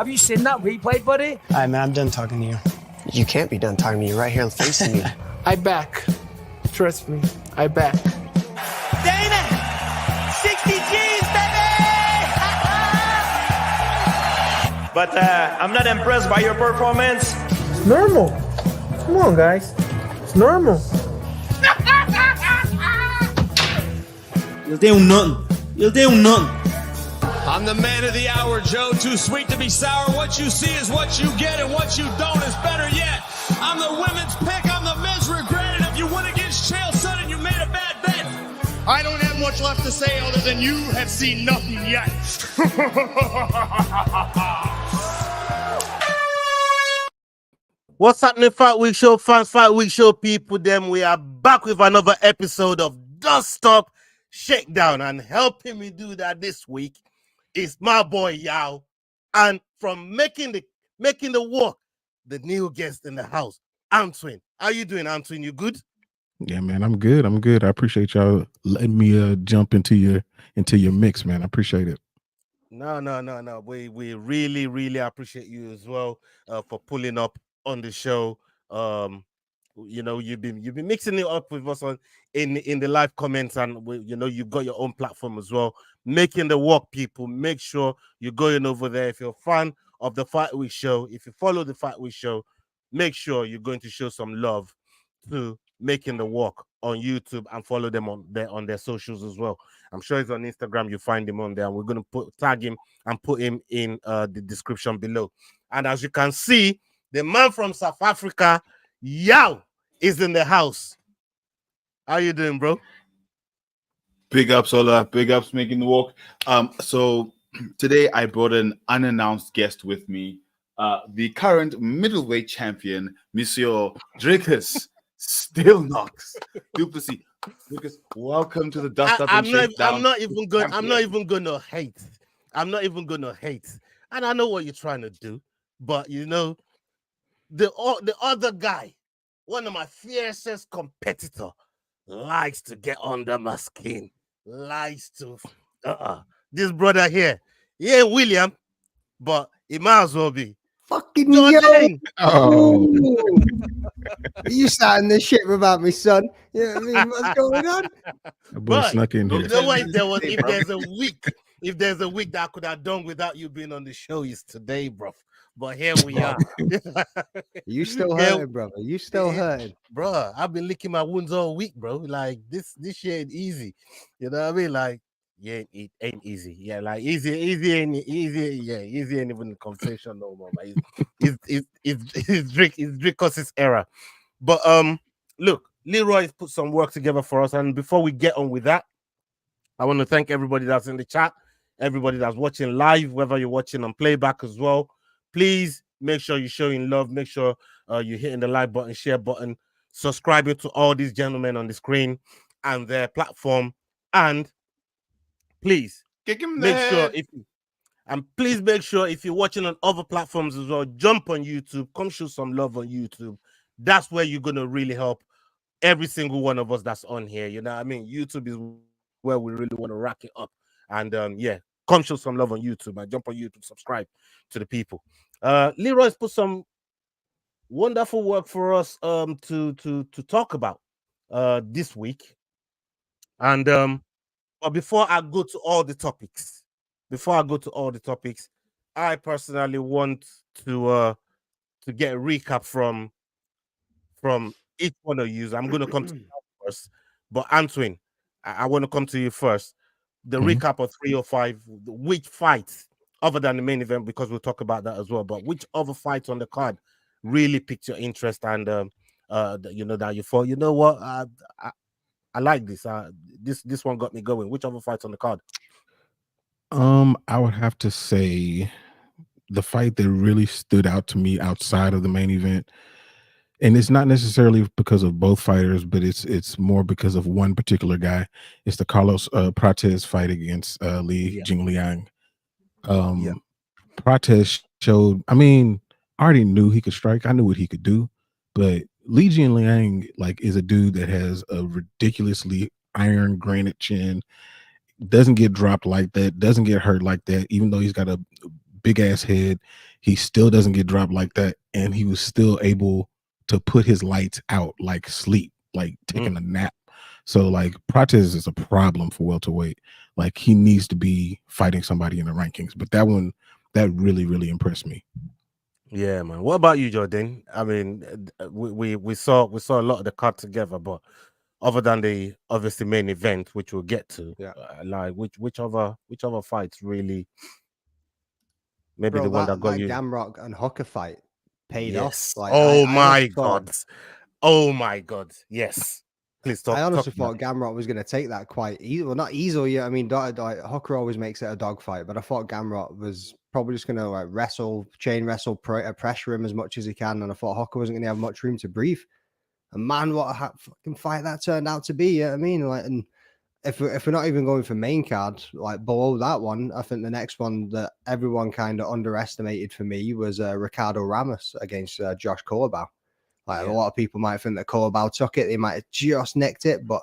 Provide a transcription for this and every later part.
Have you seen that replay, buddy? All right, man, I'm done talking to you. You can't be done talking to me. You're right here facing me. I back. Trust me, I back. Dana! 60 G's, baby! But I'm not impressed by your performance. It's normal. Come on, guys. It's normal. You'll do nothing. You'll do nothing. I'm the man of the hour, Joe. Too sweet to be sour. What you see is what you get, and what you don't is better yet. I'm the women's pick. I'm the men's regret. And if you win against Chael Sonnen, you made a bad bet. I don't have much left to say other than you have seen nothing yet. What's happening, Fight Week Show fans, Fight Week Show people? Them we are back with another episode of Don't Stop Shakedown, and helping me do that this week is my boy Yao, and from making the walk, the new guest in the house, Antwin. How you doing, Antwin? You good? Yeah, man, I'm good. I appreciate y'all letting me jump into your mix, man. I appreciate it. No. We really appreciate you as well for pulling up on the show. You know, you've been mixing it up with us in the live comments, and you've got your own platform as well, making the walk. People, make sure you're going over there. If you're a fan of the Fight Week Show, if you follow the Fight Week Show, make sure you're going to show some love to Making the Walk on YouTube and follow them on their socials as well. I'm sure it's on Instagram. You find him on there, and we're going to tag him and put him in the description below. And as you can see, the man from South Africa, Yao, is in the house. How you doing, bro? Big ups, Ola. Big ups, Making the Walk. So today I brought an unannounced guest with me, the current middleweight champion, Monsieur Dricus Still Knocks Duplessis. Dricus, welcome to the Dust Up and Shakedown. I'm not even gonna hate. And I know what you're trying to do, but the other guy, one of my fiercest competitor, likes to get under my skin. Likes to this brother here. He ain't William, but he might as well be. Fucking yo! Oh, You starting this shit about me, son? You know what I mean? What's going on? that boy snuck in here. You know what? If there's a week that I could have done without you being on the show, is today, bro. But here we are. You still hurting, brother? You still hurting, bro? I've been licking my wounds all week, bro. Like this shit ain't easy. You know what I mean? Like, yeah, it ain't easy. Yeah, like easy ain't easy. Yeah, easy ain't even a conversation no more. It's Dricus' era. But look, Leroy's put some work together for us, and before we get on with that, I want to thank everybody that's in the chat, everybody that's watching live, whether you're watching on playback as well. Please make sure you're showing love. Make sure you're hitting the like button, share button, subscribing to all these gentlemen on the screen and their platform. And please make sure if you're watching on other platforms as well, jump on YouTube, come show some love on YouTube. That's where you're going to really help every single one of us that's on here. You know what I mean? YouTube is where we really want to rack it up. And yeah, come show some love on YouTube and jump on YouTube, subscribe to the people. Leroy's put some wonderful work for us to talk about this week. And but before I go to all the topics, I personally want to get a recap from each one of you. I'm going to come to you first, but Antwin, I want to come to you first. The recap of 305, which fights, other than the main event, because we'll talk about that as well, but which other fights on the card really piqued your interest and that you thought, you know what, I like this. This one got me going. Which other fights on the card? I would have to say the fight that really stood out to me outside of the main event, and it's not necessarily because of both fighters, but it's more because of one particular guy. It's the Carlos Prates fight against Li Jingliang. Prates showed, I already knew he could strike. I knew what he could do, but Li Jingliang is a dude that has a ridiculously iron granite chin, doesn't get dropped like that, doesn't get hurt like that, even though he's got a big ass head. He still doesn't get dropped like that, and he was still able to put his lights out like sleep, like taking a nap. So like Prates is a problem for welterweight. Like he needs to be fighting somebody in the rankings. But that one, that really impressed me. Yeah, man. What about you, Jordan? I mean, we saw a lot of the card together, but other than the obviously main event, which we'll get to, like which other fights really, maybe Bro, the one that got that you? Gamrot and Hooker fight paid Yes. off. Like, Oh I my honestly thought, god. Oh my god. Yes. Please talk. I honestly Talk about thought Gamrot was going to take that quite easy. Well, not easily. I mean, Hooker always makes it a dogfight, but I thought Gamrot was probably just going to like chain wrestle, pressure him as much as he can. And I thought Hooker wasn't going to have much room to breathe. And man, what a fucking fight that turned out to be. You know what I mean? Like, and if we're not even going for main card, like below that one, I think the next one that everyone kind of underestimated for me was Ricardo Ramos against Josh Cordoba. Like a lot of people might think that Cordoba took it, they might have just nicked it, but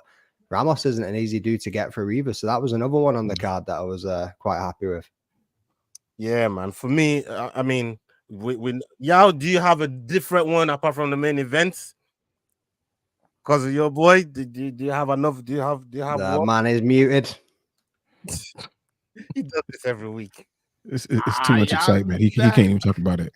Ramos isn't an easy dude to get through either. So that was another one on the card that I was quite happy with. Yeah, man. For me, I mean, Yao, do you have a different one apart from the main events? Because of your boy, do you have enough? Do you have The one? man is muted. He does this every week. It's too much excitement. He can't even talk about it.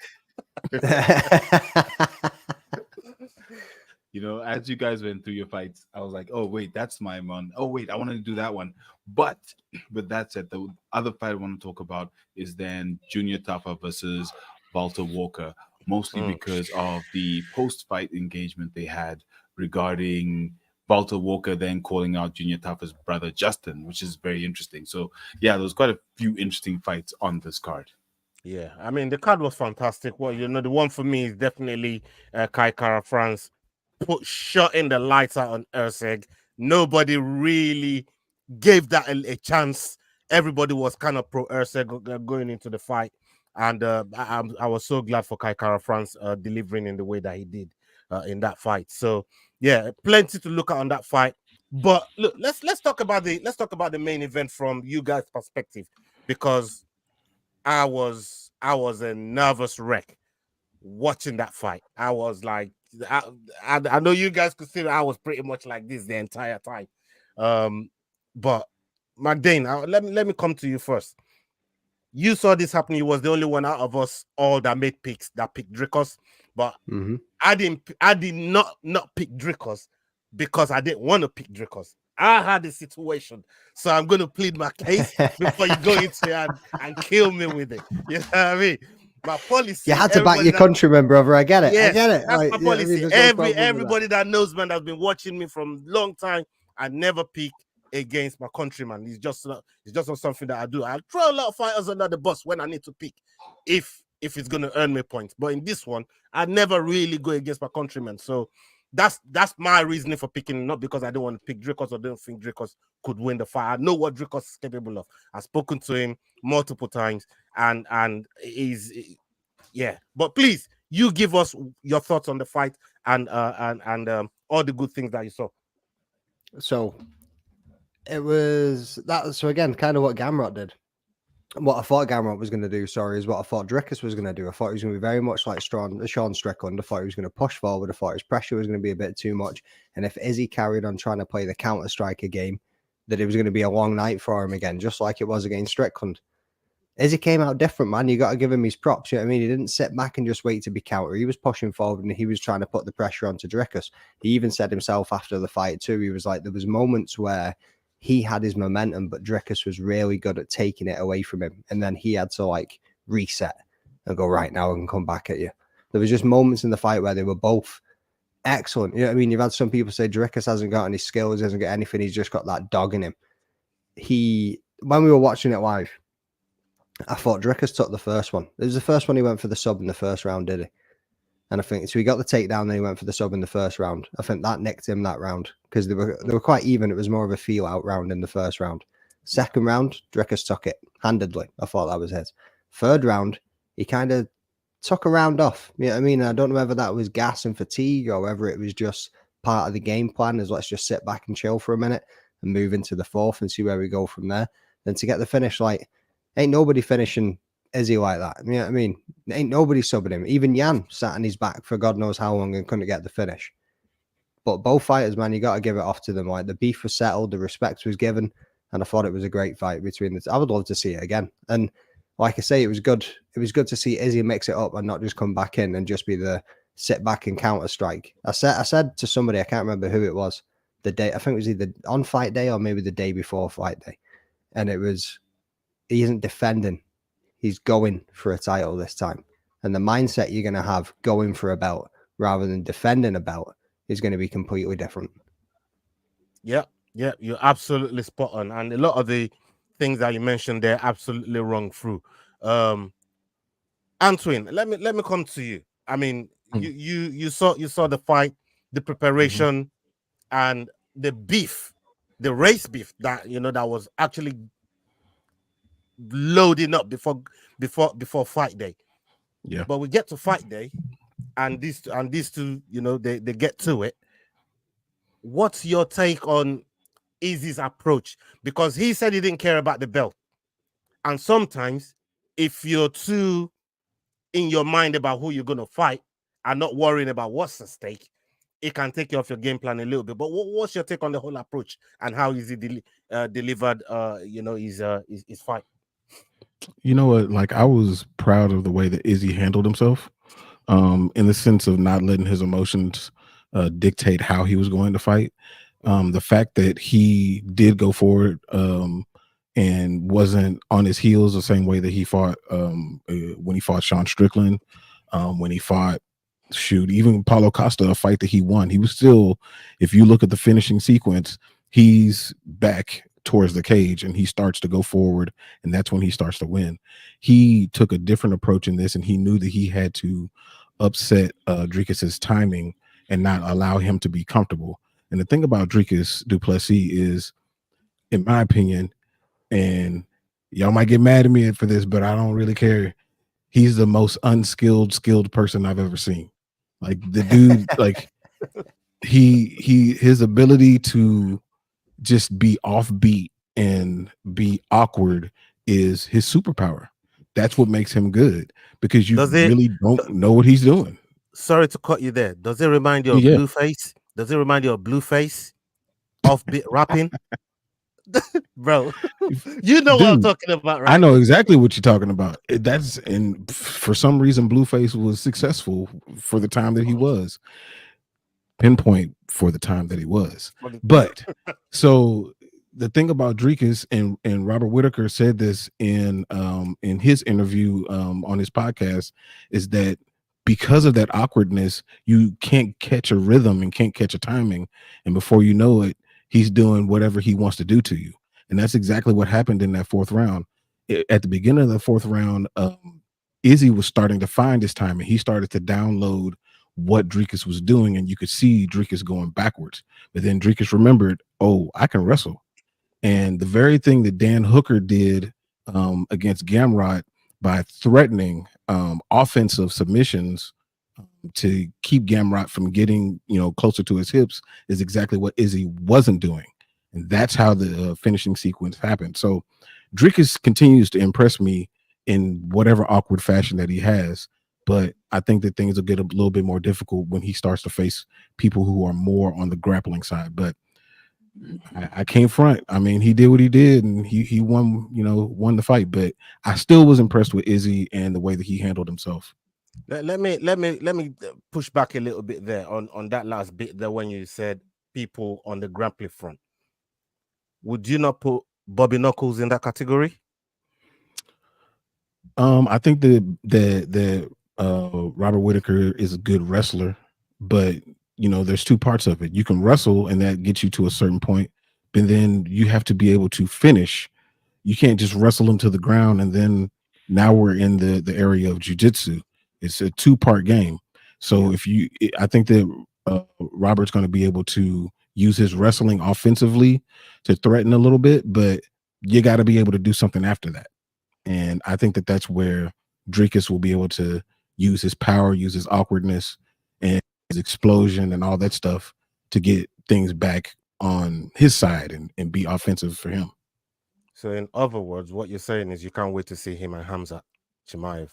You know, as you guys went through your fights, I was like, oh, wait, that's my one. Oh, wait, I want to do that one. But with that said, the other fight I want to talk about is then Junior Tafa versus Walter Walker, mostly because of the post-fight engagement they had regarding Walter Walker then calling out Junior Tafa's brother Justin, which is very interesting. So, yeah, there was quite a few interesting fights on this card. Yeah, I mean, the card was fantastic. Well, you know, the one for me is definitely Kai France shot in the lights out on Erceg. Nobody really gave that a chance. Everybody was kind of pro Erceg going into the fight. And I was so glad for Kai France delivering in the way that he did in that fight. So yeah, plenty to look at on that fight. But look, let's talk about the main event from you guys' perspective, because I was a nervous wreck watching that fight. I was like, I know you guys could see that I was pretty much like this the entire time. But Magdane, let me come to you first. You saw this happen. You was the only one out of us all that made picks that picked Dricos, but I did not pick Dricos because I didn't want to pick Dricos. I had a situation, so I'm going to plead my case before you go into it and kill me with it. You know what I mean? My policy. You had to back your countrymen, brother. I get it. Yes, I get it. That's like, my policy. Yeah, I mean, Everybody that knows, man, that's been watching me from a long time, I never pick against my countryman. It's just not something that I do. I throw a lot of fighters under the bus when I need to pick, if it's going to earn me points. But in this one, I never really go against my countrymen. So that's my reasoning for picking, not because I don't want to pick Dricos or don't think Dricos could win the fight. I know what Dricos is capable of. I've spoken to him multiple times, and he's yeah. But please, you give us your thoughts on the fight and all the good things that you saw. So it was that. So again, kind of what Gamrot did. What I thought Gamrot was going to do, is what I thought Dricus was going to do. I thought he was going to be very much like Sean Strickland. I thought he was going to push forward. I thought his pressure was going to be a bit too much. And if Izzy carried on trying to play the counter-striker game, that it was going to be a long night for him again, just like it was against Strickland. Izzy came out different, man. You got to give him his props. You know what I mean? He didn't sit back and just wait to be counter. He was pushing forward and he was trying to put the pressure onto Dricus. He even said himself after the fight too, he was like, there was moments where he had his momentum, but Dricus was really good at taking it away from him. And then he had to like reset and go, right, now I can come back at you. There was just moments in the fight where they were both excellent. You know what I mean? You've had some people say Dricus hasn't got any skills, hasn't got anything. He's just got that dog in him. When we were watching it live, I thought Dricus took the first one. It was the first one he went for the sub in the first round, did he? And I think so. He got the takedown, then he went for the sub in the first round. I think that nicked him that round because they were quite even. It was more of a feel out round in the first round. Second round, Dricus took it handedly. I thought that was his. Third round, he kind of took a round off. You know what I mean? I don't know whether that was gas and fatigue or whether it was just part of the game plan. Is let's just sit back and chill for a minute and move into the fourth and see where we go from there. Then to get the finish, like ain't nobody finishing Izzy like that. You know what I mean? Ain't nobody subbing him. Even Jan sat on his back for God knows how long and couldn't get the finish. But both fighters, man, you got to give it off to them. Like, the beef was settled, the respect was given, and I thought it was a great fight between the two. I would love to see it again. And like I say, it was good. It was good to see Izzy mix it up and not just come back in and just be the sit back and counter strike. I said to somebody, I can't remember who it was, the day, I think it was either on fight day or maybe the day before fight day. And it was, he isn't defending. He's going for a title this time. And the mindset you're going to have going for a belt rather than defending a belt is going to be completely different. Yeah, you're absolutely spot on. And a lot of the things that you mentioned there absolutely wrong through. Antwin, let me come to you. I mean, you saw the fight, the preparation, and the beef, the race beef that that was actually loading up before fight day. Yeah. But we get to fight day, and these two, they get to it. What's your take on Izzy's approach? Because he said he didn't care about the belt. And sometimes if you're too in your mind about who you're going to fight and not worrying about what's at stake, it can take you off your game plan a little bit. But what's your take on the whole approach and how Izzy delivered his fight? You know what? Like, I was proud of the way that Izzy handled himself, in the sense of not letting his emotions dictate how he was going to fight. The fact that he did go forward and wasn't on his heels the same way that he fought when he fought Sean Strickland, when he fought, even Paulo Costa, a fight that he won. He was still, if you look at the finishing sequence, he's back towards the cage and he starts to go forward, and that's when he starts to win. He took a different approach in this, and he knew that he had to upset Dricus's timing and not allow him to be comfortable. And the thing about Dricus du Plessis is, in my opinion, and y'all might get mad at me for this, but I don't really care, he's the most skilled person I've ever seen. Like, the dude, like, his ability to just be offbeat and be awkward is his superpower. That's what makes him good, because you really don't know what he's doing. Sorry to cut you there. Does it remind you of Blueface? Does it remind you of Blueface? Offbeat rapping? Bro, you know what I'm talking about, right? I know exactly what you're talking about. And for some reason, Blueface was successful for the time that he was. Pinpoint for the time that he was. But so the thing about Dricus, and Robert Whitaker said this in his interview on his podcast, is that because of that awkwardness, you can't catch a rhythm and can't catch a timing, and before you know it, he's doing whatever he wants to do to you. And that's exactly what happened in that fourth round. At the beginning of the fourth round, Izzy was starting to find his timing. He started to download what Dricus was doing, and you could see Dricus going backwards. But then Dricus remembered, oh, I can wrestle. And the very thing that Dan Hooker did against Gamrot by threatening offensive submissions to keep Gamrot from getting closer to his hips is exactly what Izzy wasn't doing. And that's how the finishing sequence happened. So Dricus continues to impress me in whatever awkward fashion that he has. But I think that things will get a little bit more difficult when he starts to face people who are more on the grappling side. But I can't front. I mean, he did what he did, and he won, won the fight. But I still was impressed with Izzy and the way that he handled himself. Let me push back a little bit there on that last bit there when you said people on the grappling front. Would you not put Bobby Knuckles in that category? I think that Robert Whitaker is a good wrestler, but there's two parts of it. You can wrestle, and that gets you to a certain point, but then you have to be able to finish. You can't just wrestle him to the ground, and then now we're in the area of jiu-jitsu. It's a two-part game. So I think that Robert's going to be able to use his wrestling offensively to threaten a little bit, but you got to be able to do something after that. And I think that that's where Dricus will be able to use his power, use his awkwardness and his explosion and all that stuff to get things back on his side and be offensive for him. So in other words, what you're saying is you can't wait to see him and Hamza. Chimaev.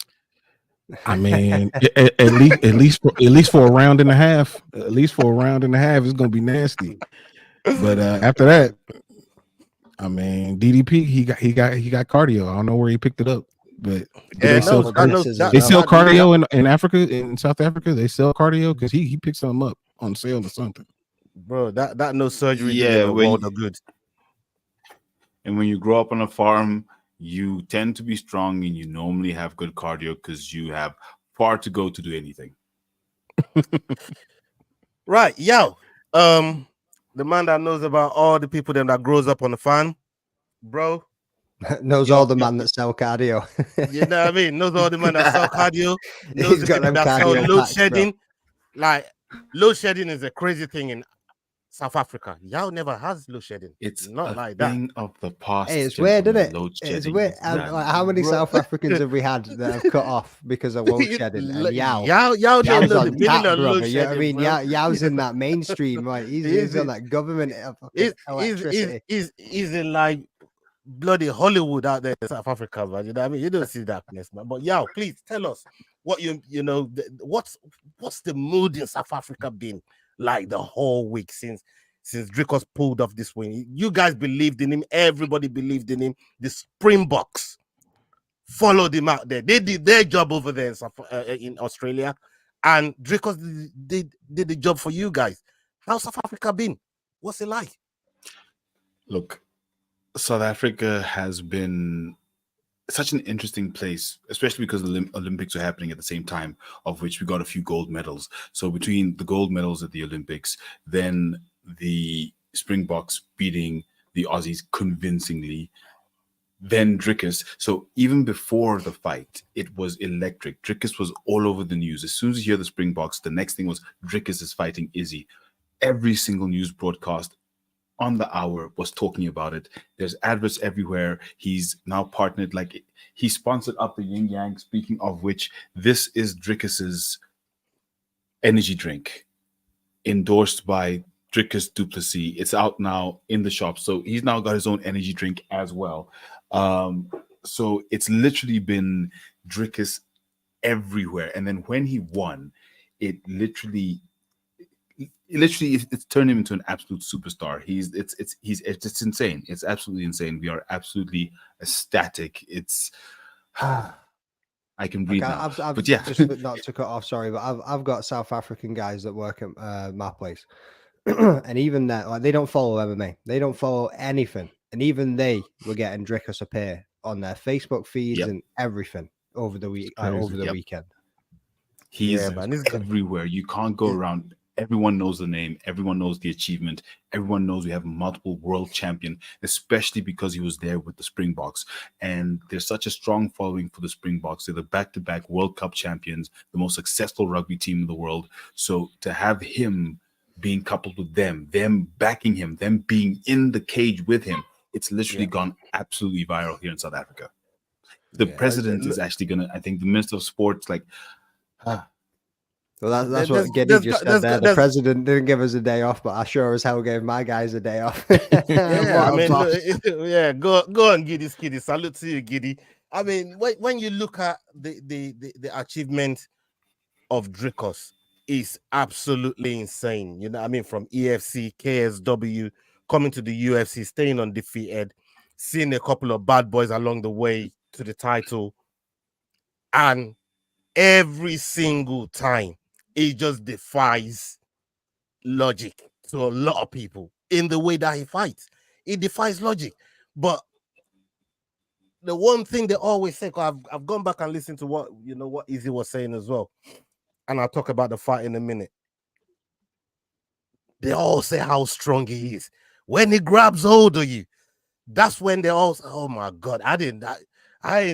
I mean, at least for a round and a half, it's gonna be nasty. But after that, I mean, DDP, he got cardio. I don't know where he picked it up, but do they sell they sell cardio in Africa, in South Africa? They sell cardio because he picked something up on sale or something. Bro, that no surgery did him a world of good. And when you grow up on a farm, you tend to be strong and you normally have good cardio because you have far to go to do anything. Right, yo. The man that knows about all the people that grows up on the farm, bro. knows all the man that sell cardio. You know what I mean? Knows all the man that sell cardio. Knows the people that sell load shedding. Like, load shedding is a crazy thing in South Africa. Y'all never has load shedding. It's not like thing that. of the past. Hey, it's weird, isn't it? Load It's shedding. weird. Like, how many South Africans have we had that have cut off because of load shedding? And y'all don't know the meaning of load shedding. You know what I mean? Yao's in that mainstream, right? He's on that government electricity. He's in like bloody Hollywood out there in South Africa, man. You know what I mean? You don't see that place, man. But Yao, please tell us what what's the mood in South Africa been like the whole week since Dricus pulled off this win. You guys believed in him. Everybody believed in him. The Springboks followed him out there. They did their job over there in Australia, and Dricus did the job for you guys. How's South Africa been? What's it like? Look, South Africa has been such an interesting place, especially because the Olympics are happening at the same time, of which we got a few gold medals. So between the gold medals at the Olympics, then the Springboks beating the Aussies convincingly, then Dricus. So even before the fight, it was electric. Dricus was all over the news. As soon as you hear the Springboks, the next thing was Dricus is fighting Izzy. Every single news broadcast on the hour was talking about it. There's adverts everywhere. He's now partnered, like he sponsored up the Yin Yang, speaking of which, this is Dricus's energy drink endorsed by Dricus du Plessis. It's out now in the shop. So he's now got his own energy drink as well. So it's literally been Dricus everywhere. And then when he won, it's turned him into an absolute superstar. It's insane. It's absolutely insane. We are absolutely ecstatic. It's I can breathe now. But yeah, just not to cut off. Sorry, but I've got South African guys that work at my place, and even that, like, they don't follow MMA. They don't follow anything, and even they were getting Dricus appear on their Facebook feeds and everything over the weekend. He's everywhere. You can't go around. Everyone knows the name. Everyone knows the achievement. Everyone knows we have a multiple world champion, especially because he was there with the Springboks. And there's such a strong following for the Springboks. They're the back-to-back World Cup champions, the most successful rugby team in the world. So to have him being coupled with them backing him, them being in the cage with him, it's literally gone absolutely viral here in South Africa. The president is actually going to, I think the Minister of Sports, Well, that's what Giddy just said there. The president didn't give us a day off, but I sure as hell gave my guys a day off. Go on, Giddy. Salute to you, Giddy. I mean, when you look at the achievement of Dricus, is absolutely insane. You know what I mean? From EFC, KSW, coming to the UFC, staying undefeated, seeing a couple of bad boys along the way to the title, and every single time it just defies logic to a lot of people in the way that he fights. It defies logic. But the one thing they always say, I've gone back and listened to what Izzy was saying as well, and I'll talk about the fight in a minute. They all say how strong he is. When he grabs hold of you, that's when they all say, oh my God, I didn't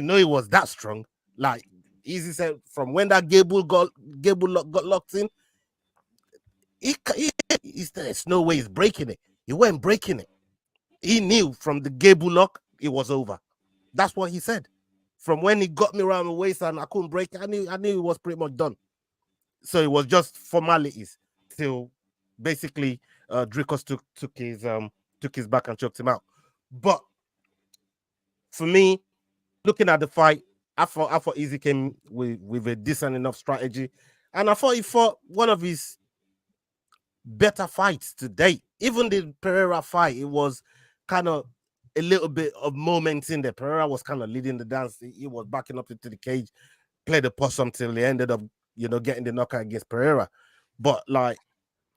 know he was that strong. Like Izzy said, from when that Gable got locked in, there's no way he's breaking it. He weren't breaking it. He knew from the Gable lock, it was over. That's what he said. From when he got me around the waist and I couldn't break it, I knew it was pretty much done. So it was just formalities till basically Dricus took his back and choked him out. But for me, looking at the fight, I thought Izzy came with a decent enough strategy, and I thought he fought one of his better fights to date. Even the Pereira fight, it was kind of a little bit of moments in there. Pereira was kind of leading the dance. He was backing up into the cage, played the possum till he ended up, getting the knockout against Pereira. But like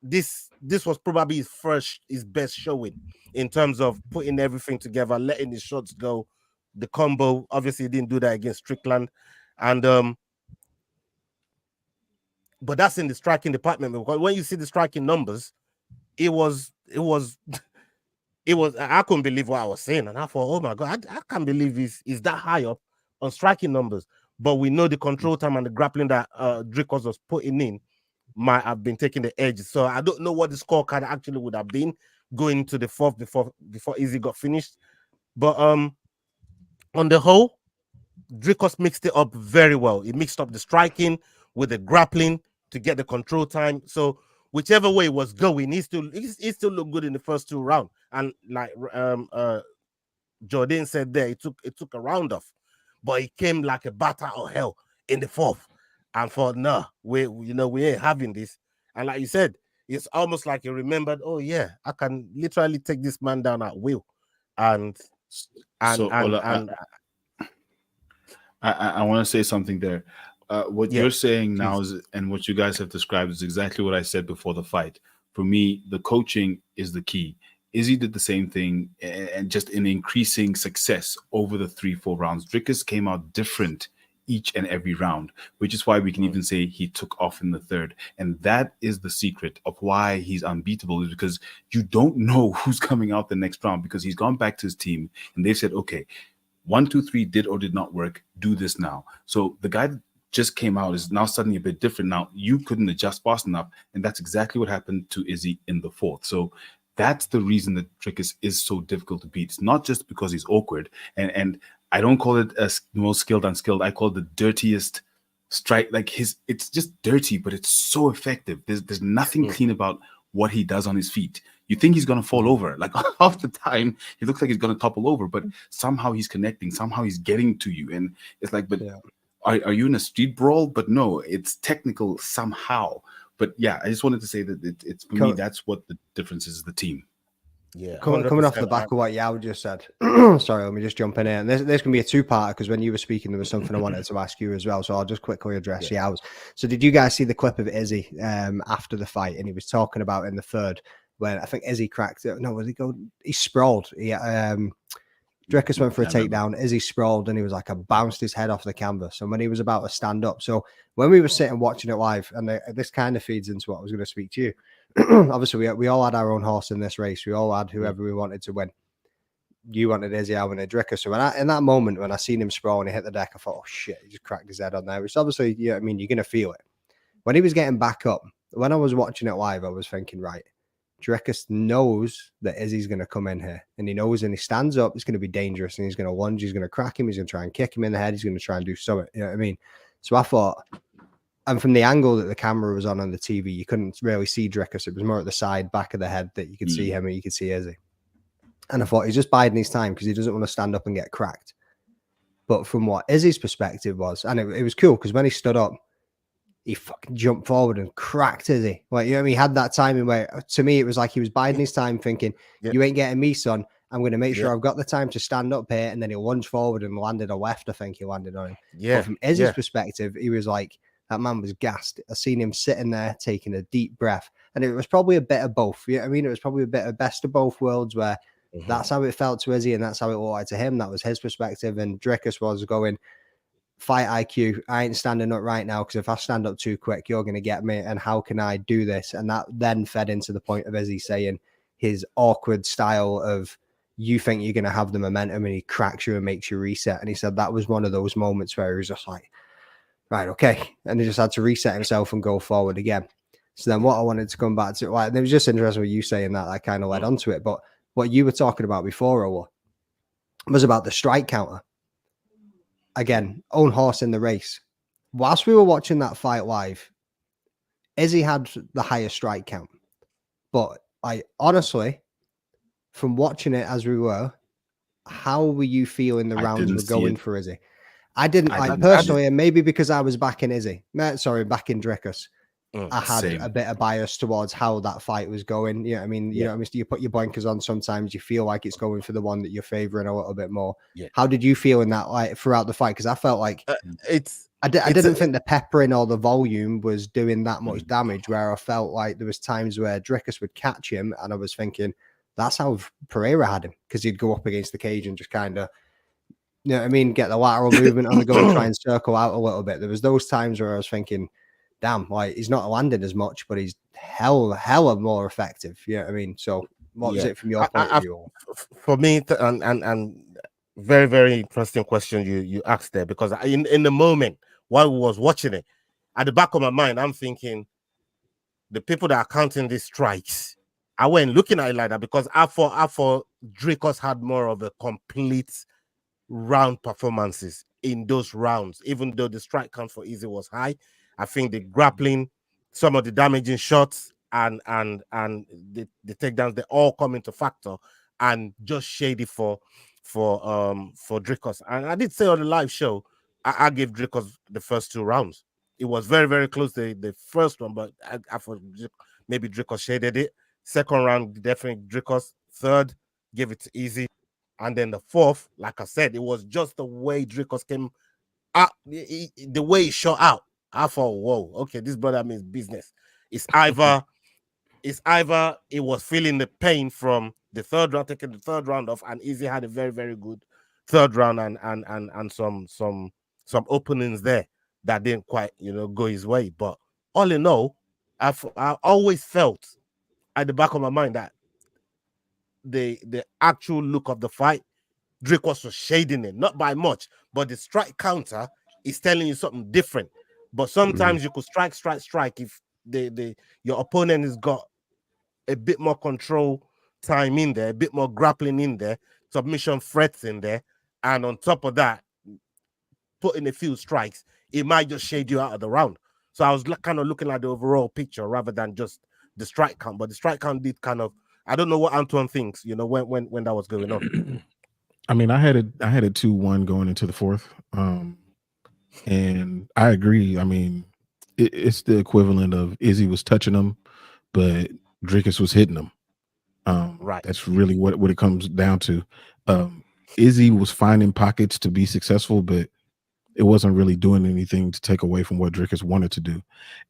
this was probably his best showing in terms of putting everything together, letting his shots go. The combo, obviously, he didn't do that against Strickland, and but that's in the striking department. Because when you see the striking numbers, it was I couldn't believe what I was saying, and I thought, oh my god, I can't believe he's that high up on striking numbers. But we know the control time and the grappling that Dricos was putting in might have been taking the edge. So I don't know what the scorecard actually would have been going to the fourth before Izzy got finished. But on the whole, Dricos mixed it up very well. He mixed up the striking with the grappling to get the control time. So whichever way it was going, he still looked good in the first 2 rounds. And like Jordan said there, it took a round off, but he came like a bat out of hell in the 4th. And thought, nah, we ain't having this. And like you said, it's almost like he remembered, oh yeah, I can literally take this man down at will. And I want to say something there. What you're saying now is, and what you guys have described is exactly what I said before the fight. For me, the coaching is the key. Izzy did the same thing, and just in increasing success over the 3-4 rounds. Dricus came out different each and every round, which is why we can even say he took off in the 3rd. And that is the secret of why he's unbeatable, is because you don't know who's coming out the next round, because he's gone back to his team and they've said, okay, 1, 2, 3 did or did not work. Do this now. So the guy that just came out is now suddenly a bit different. Now you couldn't adjust fast enough, and that's exactly what happened to Izzy in the 4th. So that's the reason that Dricus is so difficult to beat. It's not just because he's awkward, and I don't call it as most skilled, unskilled. I call it the dirtiest strike. Like it's just dirty, but it's so effective. There's nothing clean about what he does on his feet. You think he's gonna fall over. Like half the time, he looks like he's gonna topple over, but somehow he's connecting. Somehow he's getting to you, and it's like, but are you in a street brawl? But no, it's technical somehow. But yeah, I just wanted to say that it's for me. That's what the difference is. The team. Yeah, coming off the back of what Yao just said. Sorry, let me just jump in here. And this can be a 2-parter, because when you were speaking, there was something I wanted to ask you as well. So I'll just quickly address Yao's. So did you guys see the clip of Izzy after the fight? And he was talking about in the 3rd when I think Izzy cracked it. No, he sprawled. Dricus went for a takedown. Izzy sprawled, and he was like, I bounced his head off the canvas. And when he was about to stand up, so when we were sitting watching it live, and this kind of feeds into what I was going to speak to you. Obviously, we all had our own horse in this race. We all had whoever we wanted to win. You wanted Izzy, I wanted Dricus. So in that moment, when I seen him sprawl and he hit the deck, I thought, oh shit, he just cracked his head on there. Which obviously, you're going to feel it. When he was getting back up, when I was watching it live, I was thinking, right, Dricus knows that Izzy's going to come in here, and he knows, and he stands up, it's going to be dangerous, and he's going to lunge, he's going to crack him, he's going to try and kick him in the head, he's going to try and do something. You know what I mean? So I thought, and from the angle that the camera was on the TV, you couldn't really see Dricus. It was more at the side, back of the head, that you could see him and you could see Izzy. And I thought he's just biding his time because he doesn't want to stand up and get cracked. But from what Izzy's perspective was, and it was cool because when he stood up, he fucking jumped forward and cracked Izzy. Like, you know what I mean? He had that timing where, to me, it was like he was biding his time thinking, you ain't getting me, son. I'm going to make sure I've got the time to stand up here. And then he lunged forward and landed a left. I think he landed on him. Yeah. But from Izzy's perspective, he was like, that man was gassed. I seen him sitting there taking a deep breath. And it was probably a bit of both. You know what I mean? It was probably a bit of best of both worlds where that's how it felt to Izzy and that's how it looked like to him. That was his perspective. And Dricus was going, fight IQ. I ain't standing up right now because if I stand up too quick, you're going to get me. And how can I do this? And that then fed into the point of Izzy saying his awkward style of, you think you're going to have the momentum, and he cracks you and makes you reset. And he said that was one of those moments where he was just like, right, okay. And he just had to reset himself and go forward again. So then what I wanted to come back to, like, it was just interesting with you saying that, I kind of led onto it. But what you were talking about before, Ola, was about the strike counter. Again, own horse in the race. Whilst we were watching that fight live, Izzy had the highest strike count. But honestly, from watching it as we were, how were you feeling the rounds were going for Izzy? I didn't I like didn't- personally, and maybe because I was back in Izzy. Sorry, back in Drickus. I had Same. a bit of bias towards how that fight was going. You know what I mean? You know, what I mean, you put your blinkers on. Sometimes you feel like it's going for the one that you're favoring a little bit more. Yeah. How did you feel in that, like throughout the fight? Because I felt like I didn't think the peppering or the volume was doing that much damage. Where I felt like there was times where Drickus would catch him, and I was thinking that's how Pereira had him, because he'd go up against the cage and just kind of, you know what I mean, get the lateral movement on the go and try and circle out a little bit. There was those times where I was thinking, damn, like he's not landing as much, but he's hella more effective. You know what I mean? So what was it from your point of view? For me, and very, very interesting question you asked there, because in the moment while we was watching it, at the back of my mind, I'm thinking the people that are counting these strikes, I went looking at it like that, because I thought Dricus had more of a complete round performances in those rounds, even though the strike count for Izzy was high. I think the grappling, some of the damaging shots, and the takedowns, they all come into factor, and just shady for Dricus. And I did say on the live show, I gave Dricus the first 2 rounds. It was very, very close, the first one, but I thought maybe Dricus shaded it. Second round, definitely Dricus. Third, give it to Izzy. And then the fourth, like I said, it was just the way Dricus came out, the way he shot out. I thought, whoa, okay, this brother means business. It's either it was feeling the pain from the third round, taking the third round off, and Izzy had a very, very good third round, and some openings there that didn't quite, go his way. But all in all, I always felt at the back of my mind that the actual look of the fight, Dricus was shading it, not by much, but the strike counter is telling you something different. But sometimes you could strike if your opponent has got a bit more control time in there, a bit more grappling in there, submission threats in there, and on top of that, putting a few strikes, it might just shade you out of the round. So I was kind of looking at the overall picture rather than just the strike count. But the strike count did kind of, I don't know what Antoine thinks, when that was going on. I mean, I had a 2-1 going into the fourth. And I agree. I mean, it's the equivalent of Izzy was touching him, but Dricus was hitting him. Right. That's really what it comes down to. Izzy was finding pockets to be successful, but it wasn't really doing anything to take away from what Dricus wanted to do.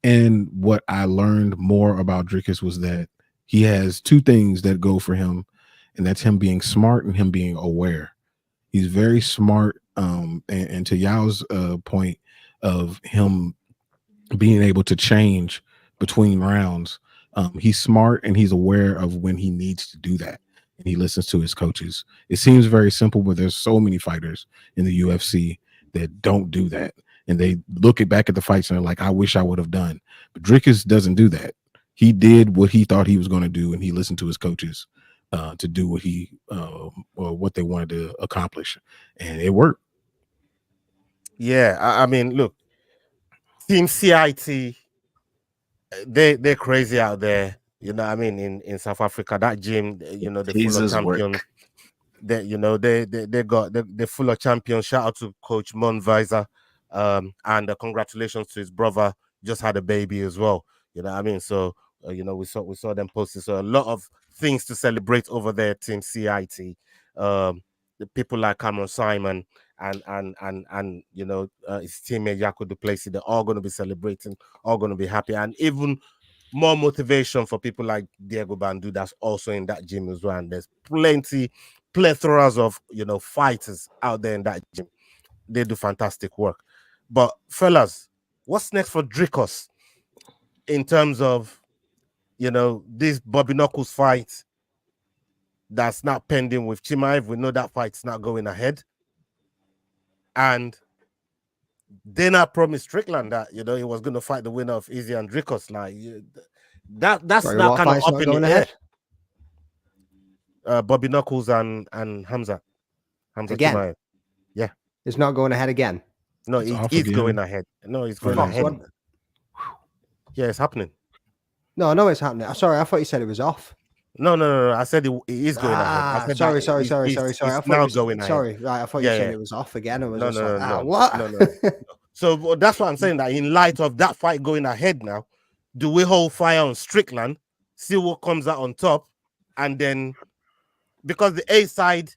And what I learned more about Dricus was that he has 2 things that go for him, and that's him being smart and him being aware. He's very smart. And to Yao's point of him being able to change between rounds, he's smart and he's aware of when he needs to do that, and he listens to his coaches. It seems very simple, but there's so many fighters in the UFC that don't do that, and they look back at the fights and they're like, I wish I would have done. But Dricus doesn't do that. He did what he thought he was going to do, and he listened to his coaches to do what he or what they wanted to accomplish, and it worked. Yeah, I mean, look, Team C.I.T, they're crazy out there. You know what I mean? In South Africa, that gym, the full of champions. They're full of champions. Shout out to Coach Mon Visor, and congratulations to his brother. Just had a baby as well. You know what I mean? So we saw them posting. So a lot of things to celebrate over there, Team C.I.T. The people like Cameron Simon and his teammate Jaco du Plessis, they're all going to be celebrating, all going to be happy, and even more motivation for people like Diego Bandu that's also in that gym as well. And there's plethoras of fighters out there in that gym. They do fantastic work. But fellas, what's next for Dricus in terms of this Bobby Knuckles fight that's not pending with Chimaev? We know that fight's not going ahead, and they not promised Strickland that he was going to fight the winner of Izzy and Dricus. Like that's Sorry, not kind of up in the air. Ahead? Bobby Knuckles and Hamza Again? Chimaev. Yeah, it's not going ahead again. No, it's going ahead. No, it's going ahead. Yeah, it's happening. No, I know it's happening. Sorry, I thought you said it was off. No. I said it is going ahead. I said Sorry. it's I thought now you going ahead. sorry, right? I thought you Yeah, were saying yeah. it was off again. I was No, just no, like, no, no, what? no. So well, that's what I'm saying. That in light of that fight going ahead now, do we hold fire on Strickland, see what comes out on top, and then because the A side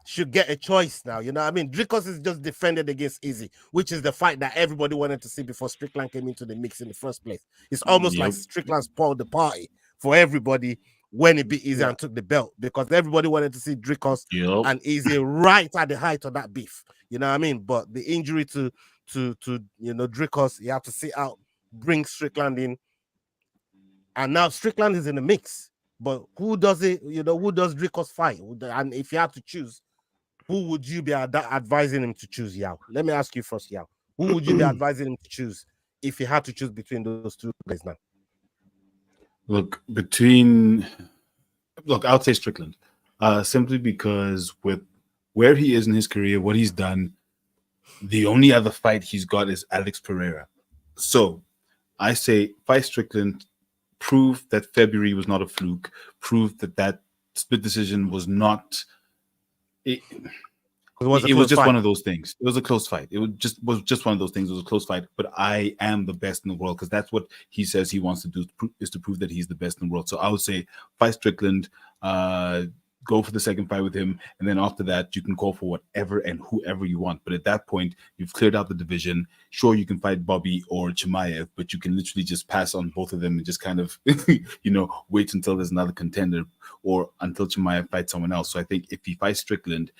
should get a choice now, you know what I mean? Dricos is just defended against Izzy, which is the fight that everybody wanted to see before Strickland came into the mix in the first place. It's almost like Strickland spoiled the party for everybody when he beat Izzy and took the belt, because everybody wanted to see Dricos and Izzy right at the height of that beef. You know what I mean? But the injury to Dricos, he had to sit out, bring Strickland in, and now Strickland is in the mix. But who does it? Who does Dricos fight? And if you have to choose, who would you be advising him to choose, Yao? Let me ask you first, Yao. Who would you be advising him to choose if you had to choose between those two guys now? Look, I'll say Strickland, simply because with where he is in his career, what he's done, the only other fight he's got is Alex Pereira. So I say fight Strickland, prove that February was not a fluke, prove that split decision was not. It was just fight. one of those things. It was a close fight. It was just one of those things. It was a close fight. But I am the best in the world, because that's what he says he wants to do, is to prove that he's the best in the world. So I would say fight Strickland, go for the second fight with him, and then after that you can call for whatever and whoever you want. But at that point, you've cleared out the division. Sure, you can fight Bobby or Chimaev, but you can literally just pass on both of them and just kind of wait until there's another contender, or until Chimaev fights someone else. So I think if he fights Strickland,